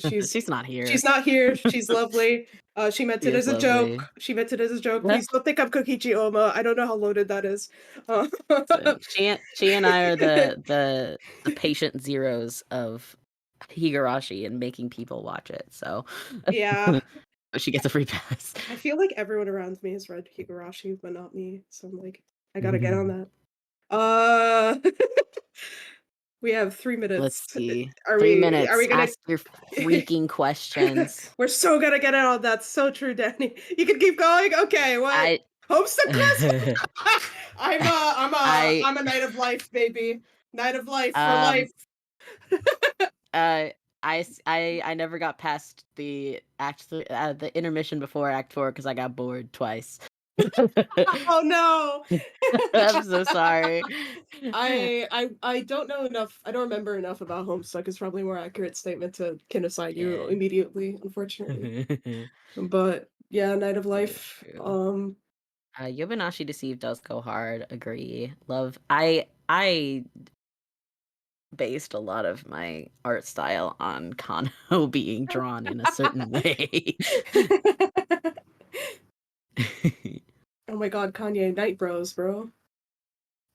not here. She's not here. She's lovely. She meant She it is as a joke. lovely. She meant it as a joke. Yeah. Please don't think I'm Kokichi Oma. I don't know how loaded that is. Uh, Listen, she and I are the patient zeros of Higurashi and making people watch it. So yeah, she gets a free pass. I feel like everyone around me has read Higurashi, but not me. So I'm like, I gotta get on that. Uh, we have 3 minutes. Let's see. Are 3 we minutes. gonna? Ask your freaking questions. We're so gonna get it on. That's so true, Danny. You can keep going. Okay, what? I Homestuck quest? I I'm a knight of life, baby. Knight of life for um life. uh I never got past the intermission before Act 4 because I got bored twice. Oh no. I'm so sorry. I don't know enough. I don't remember enough about Homestuck is probably a more accurate statement to can assign you Yeah. immediately, unfortunately. But yeah, Knight of Very Life. true. Yobinashi Deceive does go hard. Agree. Love. I based a lot of my art style on Kano being drawn in a certain way. Oh my god, Kanye Night Bros, bro.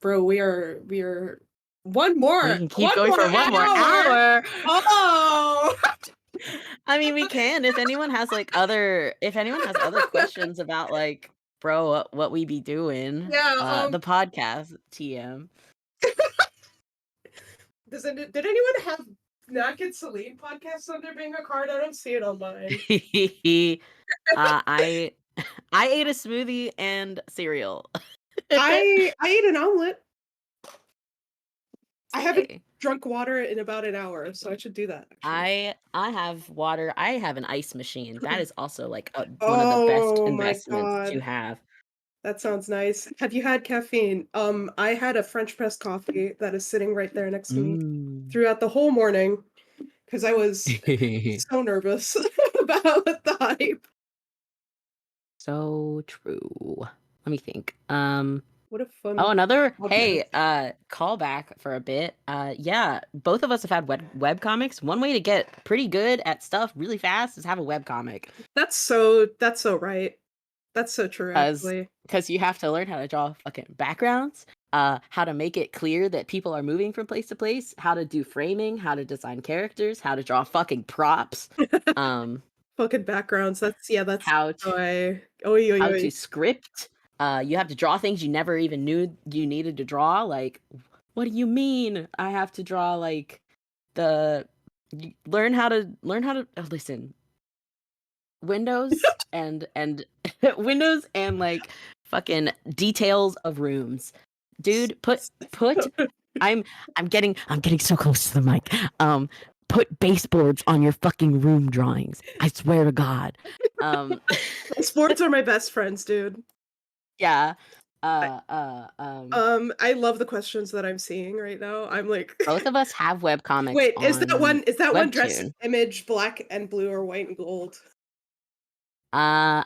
Bro, we are one We more can keep one going more for one more hour. hour. Oh. I mean, we can if anyone has other questions about like, bro, what we be doing, Yeah, the podcast TM. did anyone have Naked Celine podcast on their bingo card? I don't see it on mine. I I ate a smoothie and cereal. I ate an omelet. I haven't Hey, drunk water in about an hour, so I should do that actually. I have water. I have an ice machine. That is also like one of the best Oh my investments to god. have. That sounds nice. Have you had caffeine? I had a French press coffee that is sitting right there next to me Mm. throughout the whole morning because I was so nervous about the hype. So true. Let me think. What a Oh, fun another podcast. hey, callback for a bit. Yeah, both of us have had web comics. One way to get pretty good at stuff really fast is have a web comic. That's so right. That's so true, Cause, actually. cause you have to learn how to draw fucking backgrounds, how to make it clear that people are moving from place to place, how to do framing, how to design characters, how to draw fucking props, um, Fucking backgrounds. That's how to oi, oi, oi, how oi. to script. You have to draw things you never even knew you needed to draw. Like, what do you mean? I have to draw like the learn how to listen. Windows and windows and like fucking details of rooms. Dude, put I'm I'm getting so close to the mic. Put baseboards on your fucking room drawings. I swear to God. Um Sports are my best friends, dude. yeah. I, Uh uh um I love the questions that I'm seeing right now. I'm like, Both of us have web comics wait, on is that one dress Webtoon. image black and blue or white and gold? Uh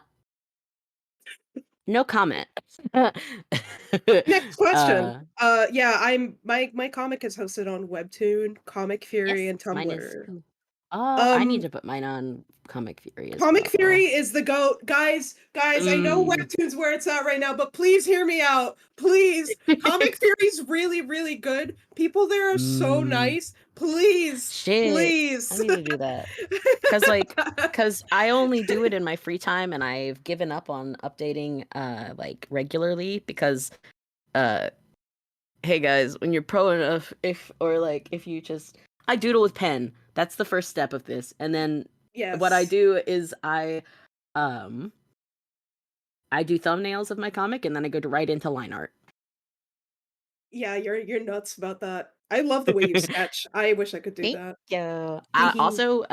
no comment. Next question. uh Yeah, my comic is hosted on Webtoon, Comic Fury, yes, and mine is Tumblr. oh, I need Um, to put mine on Comic Fury as Comic Fury well. is the GOAT. Guys, I know Mm. Webtoon's where it's at right now, but please hear me out. Please. Comic Fury's really, really good. People there are so Mm. nice. Please. Shit. I Please. need to do that. Cause I only do it in my free time and I've given up on updating like regularly because uh hey guys, when you're pro enough, if you just I doodle with pen. That's the first step of this. And then what I Yes. do is um I do thumbnails of my comic and then I go to right into line art. Yeah, you're nuts about that. I love the way you sketch. I wish I could do Thank that. you. Hee hee. Also,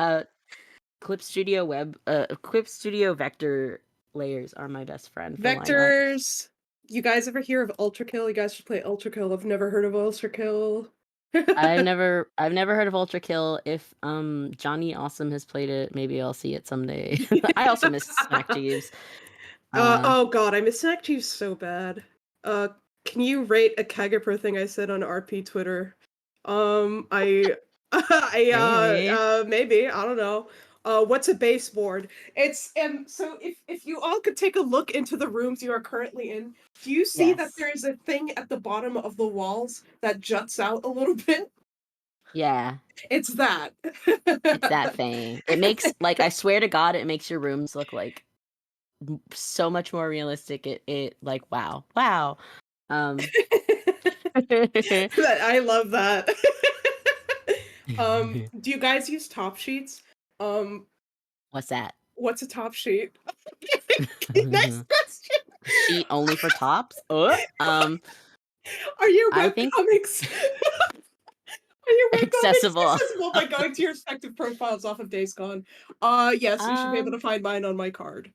Clip Studio vector layers are my best friend for line art. Vectors. You guys ever hear of Ultra Kill? You guys should play Ultra Kill. I've never heard of Ultra Kill. I've never heard of Ultra Kill. If Johnny Awesome has played it, maybe I'll see it someday. I also miss Smack Jeeves. Oh god, I miss Snack Chief so bad. Uh, can you rate a Kagapro thing I said on RP Twitter? I, Maybe. maybe, I don't know. What's a baseboard? It's, so if you all could take a look into the rooms you are currently in, do you see that Yes. there is a thing at the bottom of the walls that juts out a little bit? Yeah. It's that. It's that thing. It makes like I swear to God, it makes your rooms look like so much more realistic. It like wow. Wow. Um I love that. Do you guys use top sheets? Um, What's that? what's a top sheet? Next question. Sheet only for tops? Are your I think webcomics are your webcomics accessible. accessible by going to your respective profiles off of DazeCon? Yes, you should be able Um, to find mine on my card.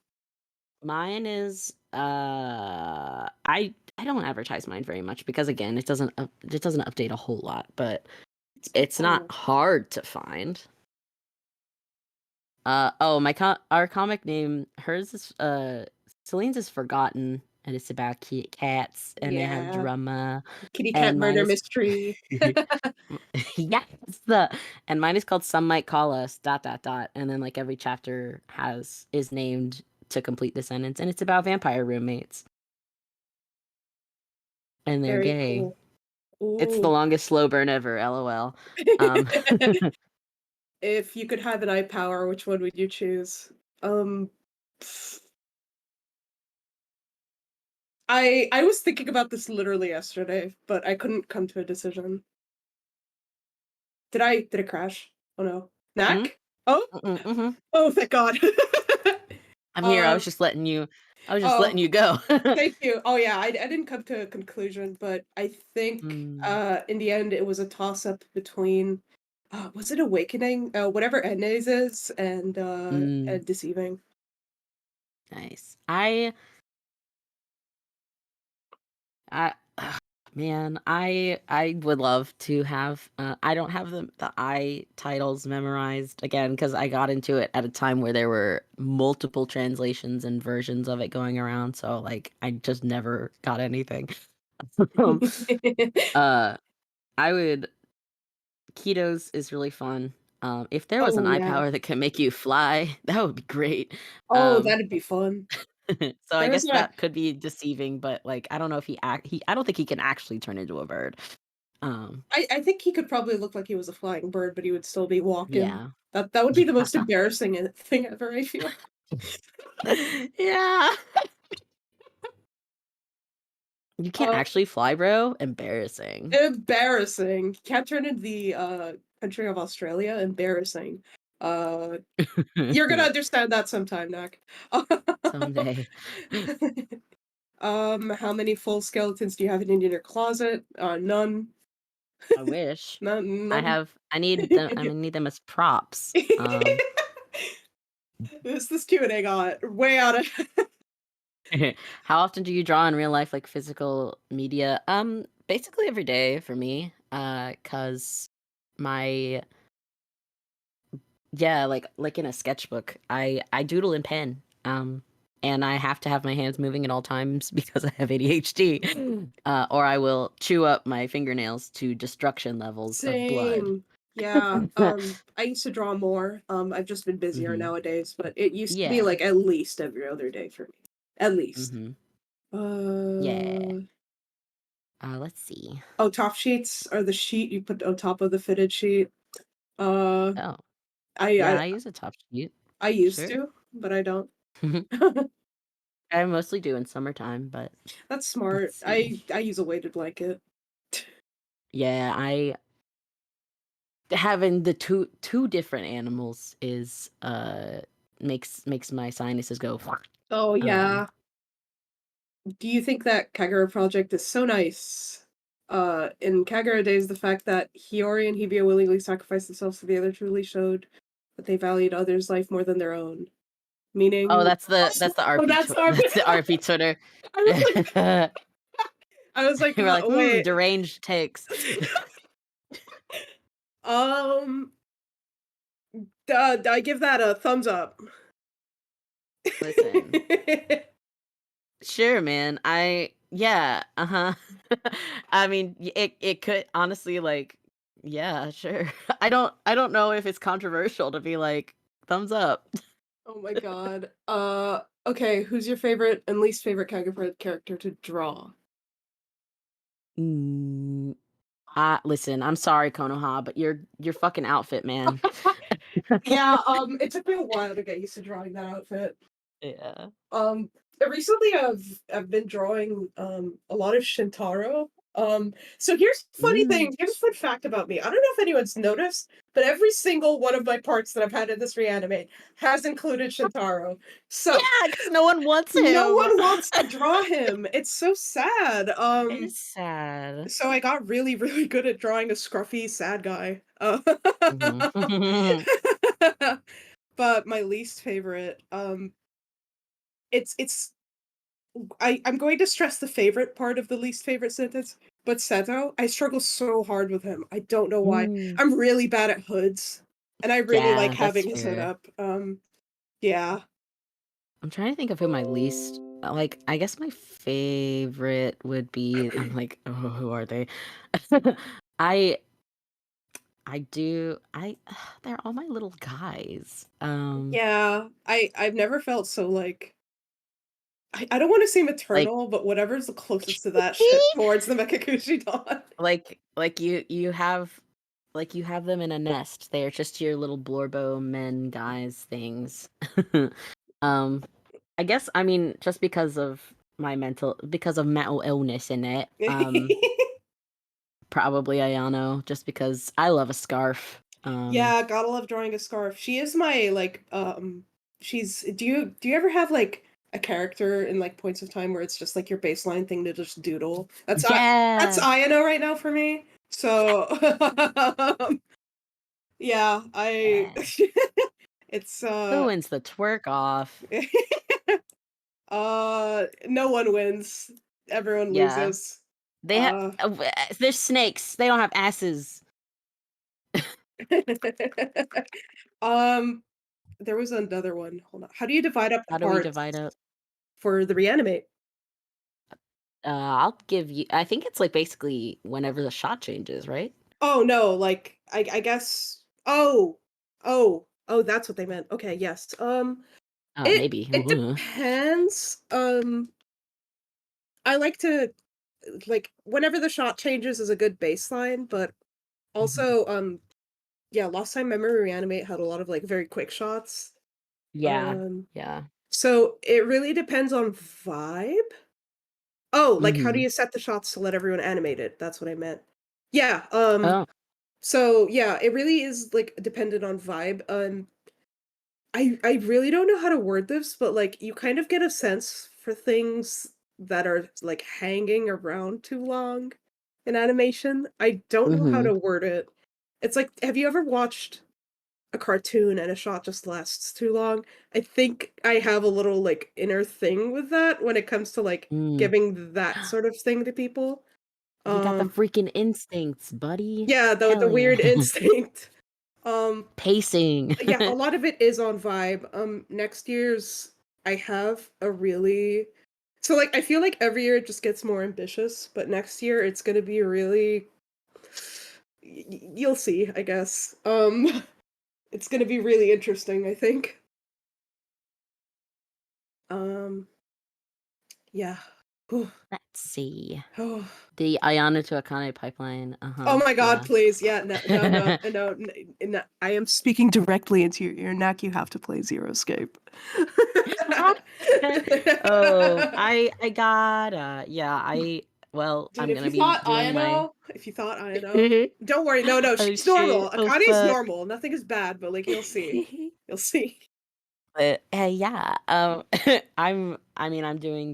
Mine is I don't advertise mine very much because again, it doesn't update a whole lot, but It's good it's not though. hard to find. Oh, our comic name, hers is Celine's is Forgotten, and it's about cats, and they have Yeah. drama, Kitty cat and mine murder is mystery. yes, the and mine is called Some Might Call Us ... and then like every chapter has is named to complete the sentence, and it's about vampire roommates, and they're Very gay. cool. It's the Ooh. longest slow burn ever, lol. Um, If you could have an eye power, which one would you choose? Um, I was thinking about this literally yesterday, but I couldn't come to a decision. Did it crash? Oh no. mm, Knack? Oh? mhm. Oh, thank God. I'm here. Um, I was just letting oh, you go. thank you. Oh yeah, I didn't come to a conclusion, but I think Mm, in the end it was a toss-up between was it Awakening? Whatever Edna's is mm, and Deceiving. nice. Ugh, man, I would love to have. I don't have the I titles memorized again because I got into it at a time where there were multiple translations and versions of it going around. So like, I just never got anything. Um, uh, I would. Ketos is really fun. If there was Oh an eye yeah. power that can make you fly, that would be great. Oh, Um, that'd be fun. so I There's guess a that could be deceiving, but like I don't know if I don't think he can actually turn into a bird. Um, I think he could probably look like he was a flying bird, but he would still be walking. yeah. That would be the most embarrassing thing ever, I feel. Yeah. You can't Uh, actually fly, bro? Embarrassing. embarrassing. Can't turn into the country of Australia. Embarrassing. Uh, you're gonna understand that sometime, Nick. Someday. How many full skeletons do you have in your closet? None. I wish. None. I need them as props. This Q&A got way out of How often do you draw in real life, like physical media? Basically every day for me. 'Cause my yeah, like in a sketchbook, I doodle in pen. And I have to have my hands moving at all times because I have ADHD. Or I will chew up my fingernails to destruction levels of blood. Same. Yeah. I used to draw more. I've just been busier Hmm. nowadays, but it used to be Yeah. like at least every other day for me. At least. Hmm. Yeah. Uh Let's see. oh, top sheets are the sheet you put on top of the fitted sheet. Uh Oh, I yeah, I I use a top sheet. I used Sure. to, but I don't. I mostly do in summertime, but That's let's smart. see. I use a weighted blanket. Yeah, I having the two different animals is makes my sinuses go. Oh Um, yeah. Do you think that Kagura project is so nice? In Kagura Days, the fact that Hiyori and Hibiya willingly sacrificed themselves for the other truly showed that they valued others' life more than their own. Oh, Meaning, that's the oh, RP that's tw our. that's the RP Twitter. I was like, I was like, We're like, wait. deranged takes. Um, I give that a thumbs up. Listen, sure, man. Yeah, uh-huh. I mean, it could honestly like, yeah, sure. I don't know if it's controversial to be like thumbs up. Oh my god. Okay, who's your favorite and least favorite Kagura character to draw? Mm, listen, I'm sorry, Konoha, but your fucking outfit, man. Yeah, it took me a while to get used to drawing that outfit. Yeah. Um, recently I've been drawing a lot of Shintaro. So here's the funny Mm. thing. Here's a fun fact about me. I don't know if anyone's noticed, but every single one of my parts that I've had in this reanimate has included Shintaro. So Yeah, because no one wants no him. one wants to draw him. It's so sad. It's sad. So I got really, really good at drawing a scruffy, sad guy. Mhm. But my least favorite, it's I'm going to stress the favorite part of the least favorite sentence, but Seto, I struggle so hard with him. I don't know why. Mm. I'm really bad at hoods, and I really like Yeah, that's having his hood fair. up. Yeah. I'm trying to think of who my least like, I guess my favorite would be I'm like, "Oh, who are they?" I I do I they're all my little guys. Yeah, I've never felt so, like I don't wanna say Like maternal, but whatever's the closest to that shit towards the Mekakushi Don. like you have them in a nest. They're just your little Blorbo men guys things. Um, I guess I mean just because of mental illness in it. Probably Ayano, just because I love a scarf. Yeah, gotta love drawing a scarf. She is my, like, she's do you ever have, like, a character in, like, points of time where it's just, like, your baseline thing to just doodle? That's Yeah. Ayano right now for me. So, yeah, I Yeah. it's, Who wins the twerk off? no one wins. Everyone Yeah. loses. They have Uh they're snakes. They don't have asses. Um, there was another one. Hold on. How do you divide up the How do we parts divide up? for the reanimate? I'll give you I think it's like basically whenever the shot changes, right? Oh, no, like, I guess oh, that's what they meant. Okay, yes. Maybe. It depends. I like to like, whenever the shot changes is a good baseline, but Mhm. also, yeah, Lost Time Memory Reanimate had a lot of, like, very quick shots. Yeah. Um, Yeah. so it really depends on vibe? Oh, like, how do Mhm. you set the shots to let everyone animate it? That's what I meant. Yeah, Oh. so, yeah, it really is, like, dependent on vibe. I really don't know how to word this, but, like, you kind of get a sense for things that are, like, hanging around too long in animation. I don't know how Mhm. to word it. It's like, have you ever watched a cartoon and a shot just lasts too long? I think I have a little, like, inner thing with that when it comes to, like, Mm. giving that sort of thing to people. You got the Um, freaking instincts, buddy. yeah, the Hell yeah. weird instinct. Um, Pacing. yeah, a lot of it is on vibe. Next year's I have a really so like I feel like every year it just gets more ambitious, but next year it's gonna be really you'll see, I guess. It's gonna be really interesting, I think. Um, yeah. Whew. Let's see. Oh. The Ayana to Akane pipeline. Oh Uh-huh. my god, Yeah. please. Yeah, no, no, no, no, no, I am speaking directly into your ear. Nak, you have to play Zero Escape. Oh, I got yeah, Dude, I'm if gonna you be thought doing my I know, don't worry. No, no, oh she's shit. normal. Oh Akane's fuck. normal. Nothing is bad, but like you'll see. You'll see. Yeah. I mean I'm doing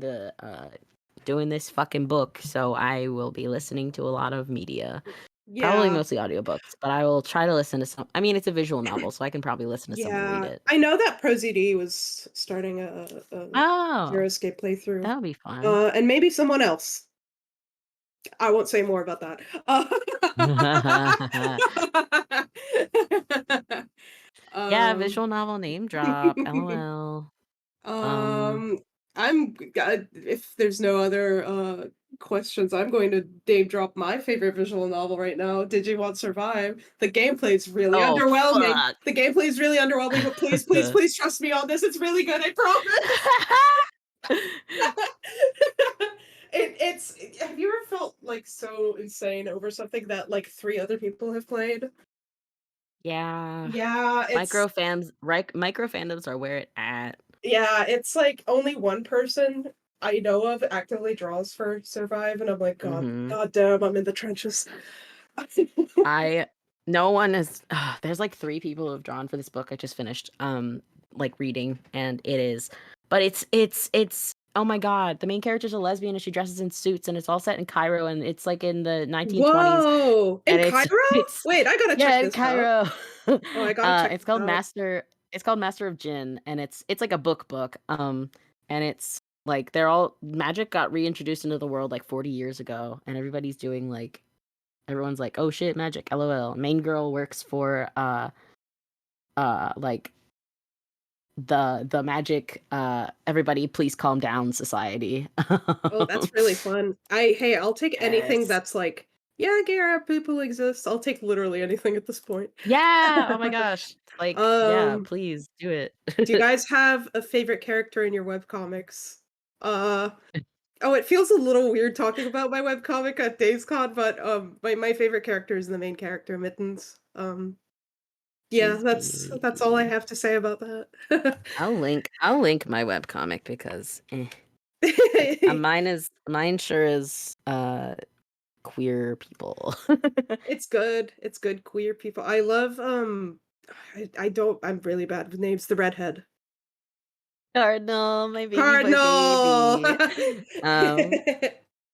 doing this fucking book, so I will be listening to a lot of media. Probably Yeah, mostly audiobooks, but I will try to listen to some. I mean, it's a visual novel, so I can probably listen to someone read yeah. it. I know that ProZD was starting a Zero Oh, Escape playthrough, that would be fun. and maybe someone else. I won't say more about that. Yeah, Um, visual novel name drop. LOL. Um, um, if there's no other questions, I'm going to name drop my favorite visual novel right now, Digimon Survive. The gameplay's really oh underwhelming. fuck. The gameplay's really underwhelming, but please, please, please trust me on this. It's really good, I promise. It's have you ever felt like so insane over something that like three other people have played? Yeah. Yeah, it's Micro fandoms are where it at. yeah, it's like only one person I know of actively draws for Survive, and I'm like, Mhm. God damn, I'm in the trenches. I no one is there's like 3 people who have drawn for this book I just finished, like, reading, and it is but it's oh my god, the main character's a lesbian and she dresses in suits, and it's all set in Cairo, and it's, like, in the 1920s, Whoa! In and Cairo? it's Wait, I gotta check yeah, in this out. Cairo. Oh, I gotta check It's this called out. Master of Jinn, and it's like a book, and it's, like, they're all magic got reintroduced into the world, like, 40 years ago, and everyone's like, "Oh shit, magic, LOL." Main girl works for like the magic everybody please calm down society. Oh, that's really fun. I'll take anything Yes. that's like, yeah, gay people exist. I'll take literally anything at this point. Yeah, oh my gosh. Like, yeah, Um, please do do you it. guys have a favorite character in your webcomics? Uh, oh, it feels a little weird talking about my webcomic at DazeCon, but my favorite character is the main character, Mittens. Yeah, She's that's all I the have to say about that. I'll link my webcomic because mine sure is queer people. It's good. It's good queer people. I love, I don't I'm really bad with names. The redhead. Cardinal, my baby boy Cardinal! baby. Um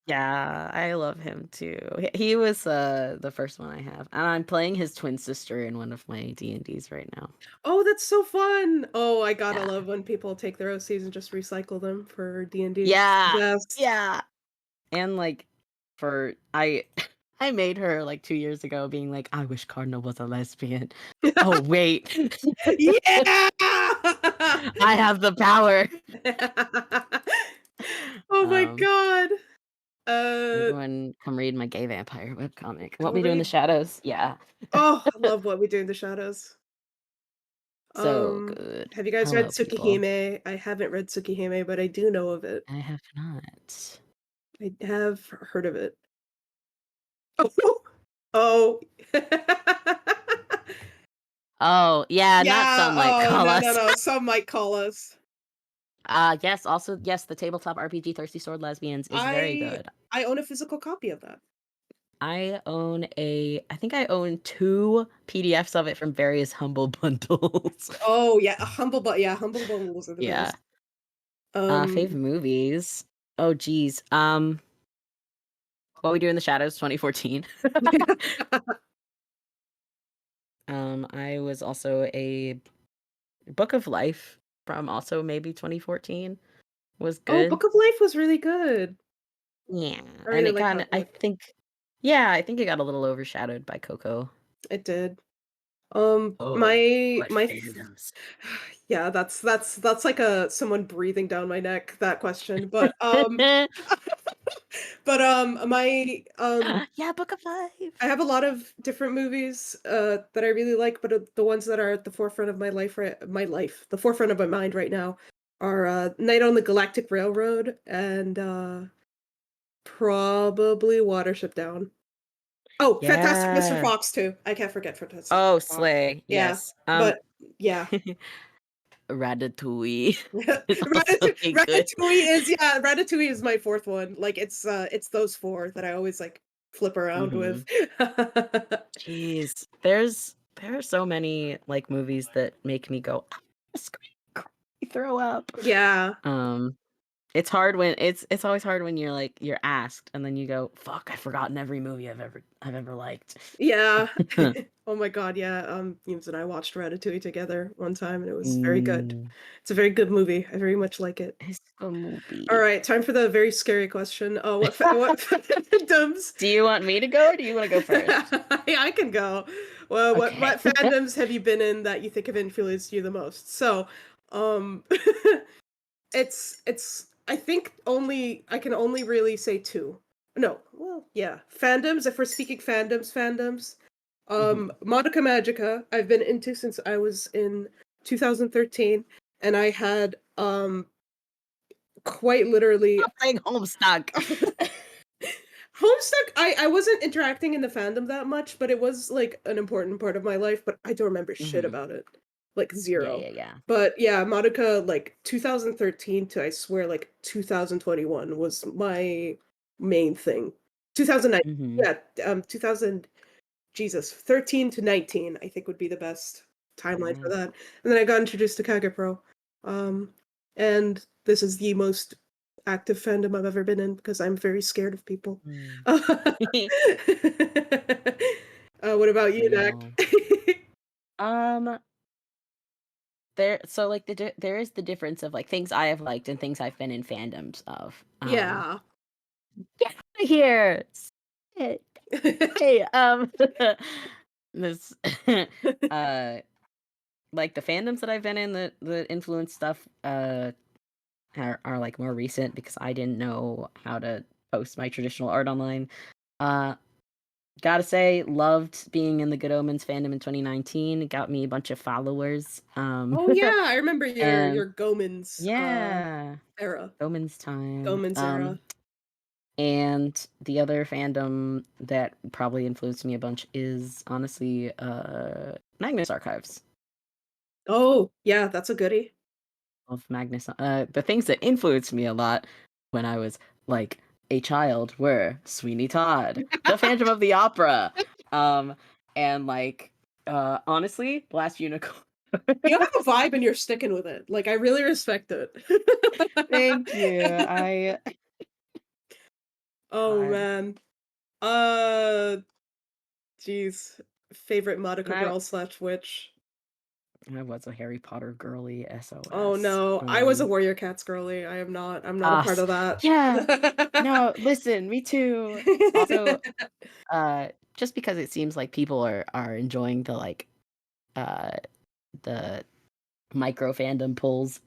Yeah, I love him too. He was, the first one I have, and I'm playing his twin sister in one of my D&Ds right now. Oh, that's so fun! Oh, I gotta Yeah. love when people take their OCs and just recycle them for D&D. It's the Yeah, best. yeah, and, like, for I I made her, like, 2 years ago being like, "I wish Cardinal was a lesbian." Oh, wait. Yeah! I have the power. Oh my Um, god. Uh, Everyone come read my gay vampire webcomic. What go We Do in the read. Shadows? Yeah. Oh, I love What We Do in the Shadows. So good. Have you guys read Hello, people. Tsukihime? I haven't read Tsukihime, but I do know of it. I have not. I have heard of it. Oh. Oh. Oh, yeah, not Yeah, some might oh, call no, no, us. no, some might call us. Yes, also, yes, the tabletop RPG Thirsty Sword Lesbians is very I good. I own a physical copy of that. I think I own 2 PDFs of it from various Humble bundles. Oh, yeah, a Humble Bundles are the Yeah. best. Fave Um, movies. Oh, geez. What We Do in the Shadows 2014. I was also a Book of Life from also maybe 2014 was oh, good. Book of Life was really good. Yeah, I and really it like that kinda I book. think yeah, I think it got a little overshadowed by Coco. It did. Oh, what My fandoms. yeah, that's like a someone breathing down my neck, that question, but, Yeah, Book of I Life. have a lot of different movies, that I really like, but, the ones that are at the forefront of the forefront of my mind right now are, Night on the Galactic Railroad and, probably Watership Down. Oh, Fantastic Mr. Yeah. Fox too. I can't forget Fantastic Oh, Mr. Fox. Slay, Yeah, yes. but yeah. Ratatouille is also a good Ratatouille is my 4th one. Like, it's those 4 that I always, like, flip around with. Mhm. Jeez, there are so many, like, movies that make me go, "Ah, scream, cry, throw up." Yeah. Um, It's hard when it's always hard when you're asked and then you go, "Fuck, I've forgotten every movie I've ever liked." Yeah. Oh my god, yeah, Eames and I watched Ratatouille together one time, and it was very good. Mm, It's a very good movie, I very much like it. it's a movie. Alright, time for the very scary question. What fandoms Do you want me to go or do you wanna go first? Yeah, I can go. Well, Okay. what fandoms have you been in that you think have influenced you the most? So, um, it's I think only I can only really say 2. No, well, yeah, fandoms, if we're speaking fandoms. Mhm. Madoka Magica, I've been into since I was in 2013, and I had, quite literally Stop saying Homestuck. Homestuck, I wasn't interacting in the fandom that much, but it was, like, an important part of my life, but I don't remember shit Mhm. about it. Like, Yeah, 0. yeah, yeah. But, yeah, Madoka, like, 2013 to, I swear, like, 2021 was my main thing. 2009 Mhm. yeah, 2000 Jesus, 13 to 19, I think would be the best timeline for Yeah. that. And then I got introduced to Kagepro. Um, and this is the most active fandom I've ever been in because I'm very scared of people. Mm. What about you, Dak? Real. Um, so, like, there is the difference of, like, things I have liked and things I've been in fandoms of. Yeah. Get outta here! Sit. Hey, this, uh, like, the fandoms that I've been in that influence stuff, are, like, more recent because I didn't know how to post my traditional art online. Uh, gotta say, loved being in the Good Omens fandom in 2019. It got me a bunch of followers, Oh, yeah, I remember and your Gomans, yeah, era. Omens time. Gomans era. And the other fandom that probably influenced me a bunch is honestly, Magnus Archives. Oh, yeah, that's a goodie. Of Magnus the things that influenced me a lot when I was, like, a child were Sweeney Todd, The Phantom of the Opera, um, and, like, honestly, Last Unicorn. You have a vibe and you're sticking with it. Like, I really respect it. Thank you, I Oh, God, man. Uh, Jeez. Favorite and Madoka girl slash witch. I was a Harry Potter girly, Oh, SOS, no. I was a Warrior Cats girly. I'm not a part s of that. yeah, no, listen, me too. Also, uh, just because it seems like people are enjoying uh, the micro fandom pulls,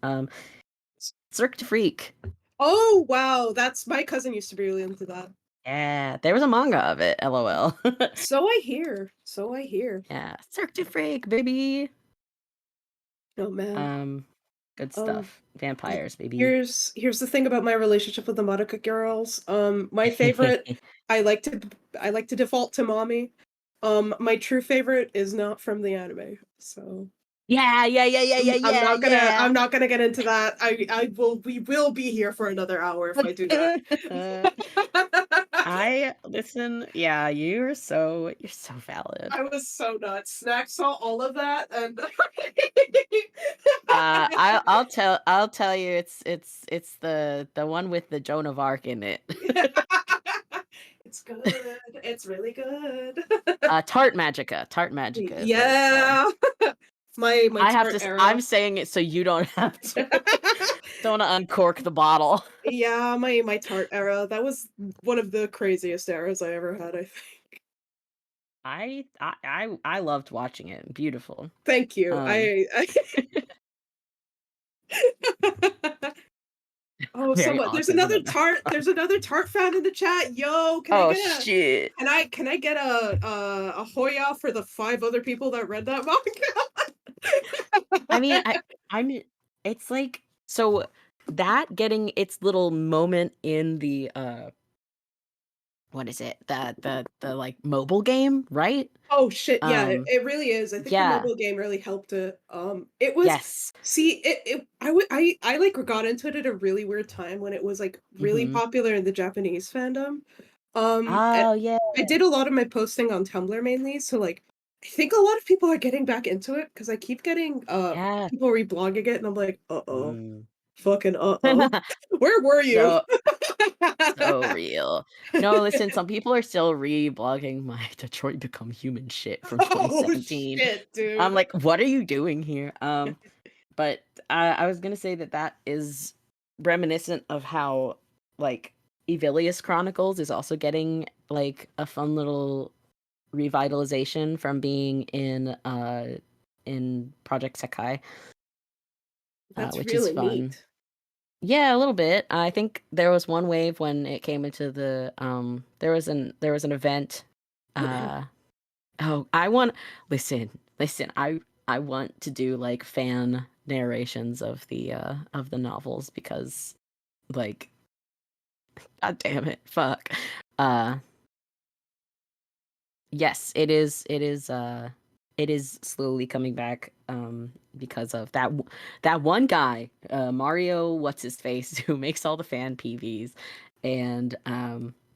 Cirque du Freak. Oh, wow. That's my cousin used to be really into that. Yeah, there was a manga of it, LOL. So I hear. So I hear. Yeah, Cirque du Freak, baby. Oh, man. Um, good Um, stuff. Vampires, baby. here's the thing about my relationship with the Madoka girls. My favorite, I like to I like to default to mommy. My true favorite is not from the anime. So Yeah, yeah, yeah, yeah, yeah, yeah, I'm yeah. not gonna get into that. I will we will be here for another hour if I do that. I listen, yeah, you're so valid. I was so nuts. Snack saw all of that and I'll tell you it's the one with the Joan of Arc in it. It's good. It's really good. Tart Magica is what it's called. Yeah. My I have to tart s I'm era. saying it so you don't have to. Don't wanna uncork the bottle. Yeah, my tart era. That was one of the craziest eras I ever had, I think. I loved watching it, beautiful. Thank you. Um, Oh, very someone awkward when that there's another tart fan in the chat. Yo, Oh, shit. can I get a Hoya for the 5 other people that read that I mean, manga? it's like so that getting its little moment in the, what is it? Like, mobile game, right? Oh, shit, yeah, Um, it really is. I think the yeah. mobile game really helped it. It was Yes. see, it I, like, got into it at a really weird time when it was, like, really Mhm. popular in the Japanese fandom. And Oh, yeah. I did a lot of my posting on Tumblr mainly, so, like, I think a lot of people are getting back into it because I keep getting, Yeah. people reblogging it, and I'm like, "Uh-oh." Mm. Fucking uh-oh. Where were you? So so real. No, listen, some people are still reblogging my Detroit Become Human shit from Oh 2017. shit, I'm dude. like, "What are you doing here?" But I was gonna say that that is reminiscent of how, like, Evilius Chronicles is also getting, like, a fun little revitalization from being in Project Sekai, That's which is really fun. neat. Yeah, a little bit. I think there was one wave when it came into there was an event. Uh oh, I want listen, I want to do like fan narrations of the novels because like god damn it, fuck. Uh yes, it is slowly coming back because of that one guy, Mario what's his face who makes all the fan PVs and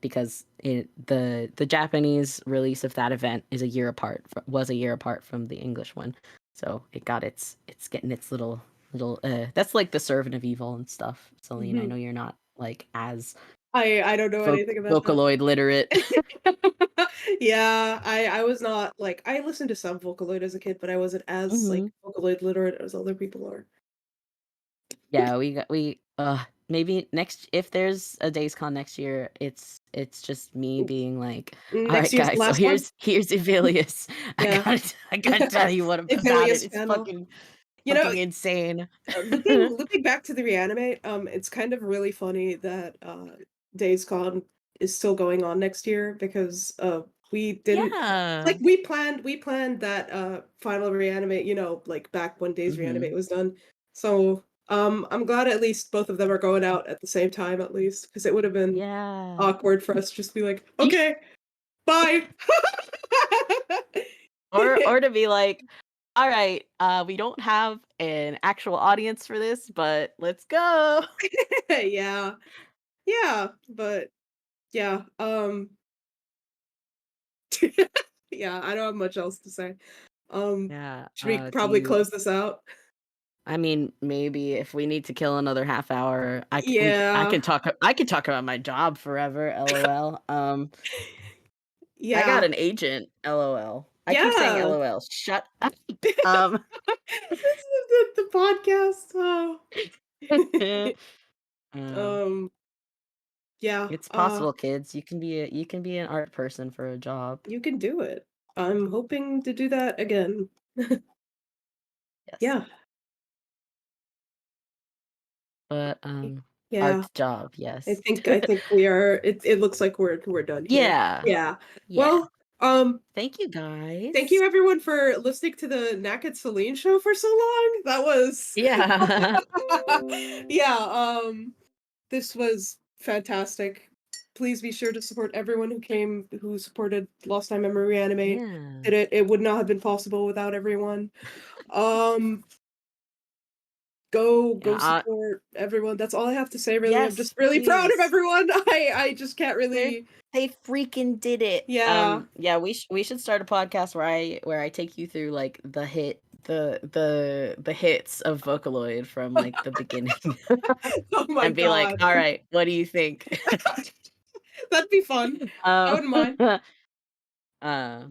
because the Japanese release of that event is a year apart was a year apart from the English one. So it's getting its little that's like the Servant of Evil and stuff. Celine, I Mhm. know you're not like as I don't know anything about that. Vocaloid literate. Yeah, I was not like I listened to some Vocaloid as a kid, but I wasn't as like Mhm. Vocaloid literate as other people are. Yeah, maybe next if there's a DazeCon next year, it's just me being like, "All Next right, year's the guys, so last one? here's Ivilius. Yeah. I gotta tell you what about it. Ivilius It's panel. You know, fucking insane." looping back to the Reanimate, it's kind of really funny that, DazeCon is still going on next year because, we didn't like, Yeah. we planned that, final Reanimate, like, back when Days Mhm. Reanimate was done. So, I'm glad at least both of them are going out at the same time at least, because it would have been Yeah. awkward for us to just be like, "Okay, bye." Or to be like, "All right, we don't have an actual audience for this, but let's go." Yeah. Yeah, but yeah, yeah, I don't have much else to say. Yeah, Should we do probably you close this out? I mean, maybe if we need to kill another half hour, Yeah. I can talk about my job forever, LOL. I got Yeah. an agent, LOL. I keep saying Yeah. LOL. Shut up. Um, This is the podcast. Oh. um, Um, yeah, it's possible, kids. You can be an art person for a job. you can do it. I'm hoping to do that again. Yes, Yeah. but Yeah. art job, I yes. think I think we are it looks like we're done here. Yeah, Yeah. yeah. Well, Thank you thank guys. you everyone for listening to the Naked Celine show for so long. That was Yeah, yeah, this was fantastic. Please be sure to support everyone who supported Lost Time Memory Reanimate. yeah, It would not have been possible without everyone. Um, go yeah. support everyone. That's all I have to say really. I'm Yes, just really proud of please. everyone. I just can't They're really they freaking did it. yeah. Yeah, we should start a podcast where I take you through like the hits of Vocaloid from like the beginning Oh my and be like, god. "All right, what do you think?" That'd be fun. I um, wouldn't mind. uh,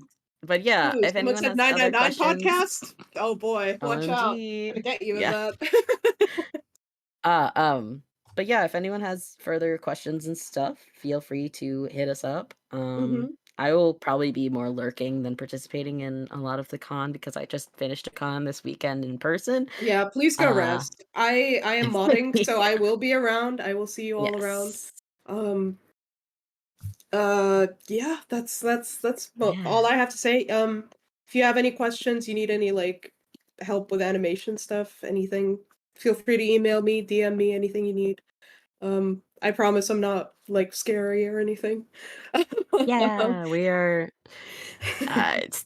but yeah, Ooh, if someone anyone said has other 999 questions, podcast? Oh boy, watch out. OMG, I get you with yeah. that. Uh, um, but yeah, if anyone has further questions and stuff, feel free to hit us up. Mhm. I will probably be more lurking than participating in a lot of the con because I just finished a con this weekend in person. Yeah, please go Uh, rest. I am modding, so I will be around. I will see you all around. yes. Um, yeah, that's all Yeah. I have to say. If you have any questions, you need any like help with animation stuff, anything, feel free to email me, DM me, anything you need. I promise I'm not like scary or anything. Yeah, we are it's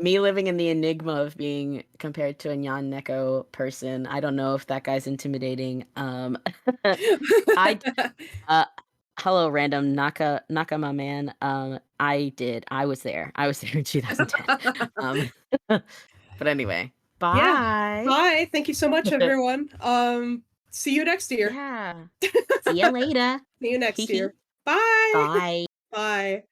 me living in the enigma of being compared to a Nyan Neko person. I don't know if that guy's intimidating. I Uh, hello, random Nakama man. I was there. I was there in 2010. Um, but anyway, Yeah. bye. Bye. Thank you so much, everyone. See you next year. Yeah. See you later. See you next year. Bye. Bye. Bye.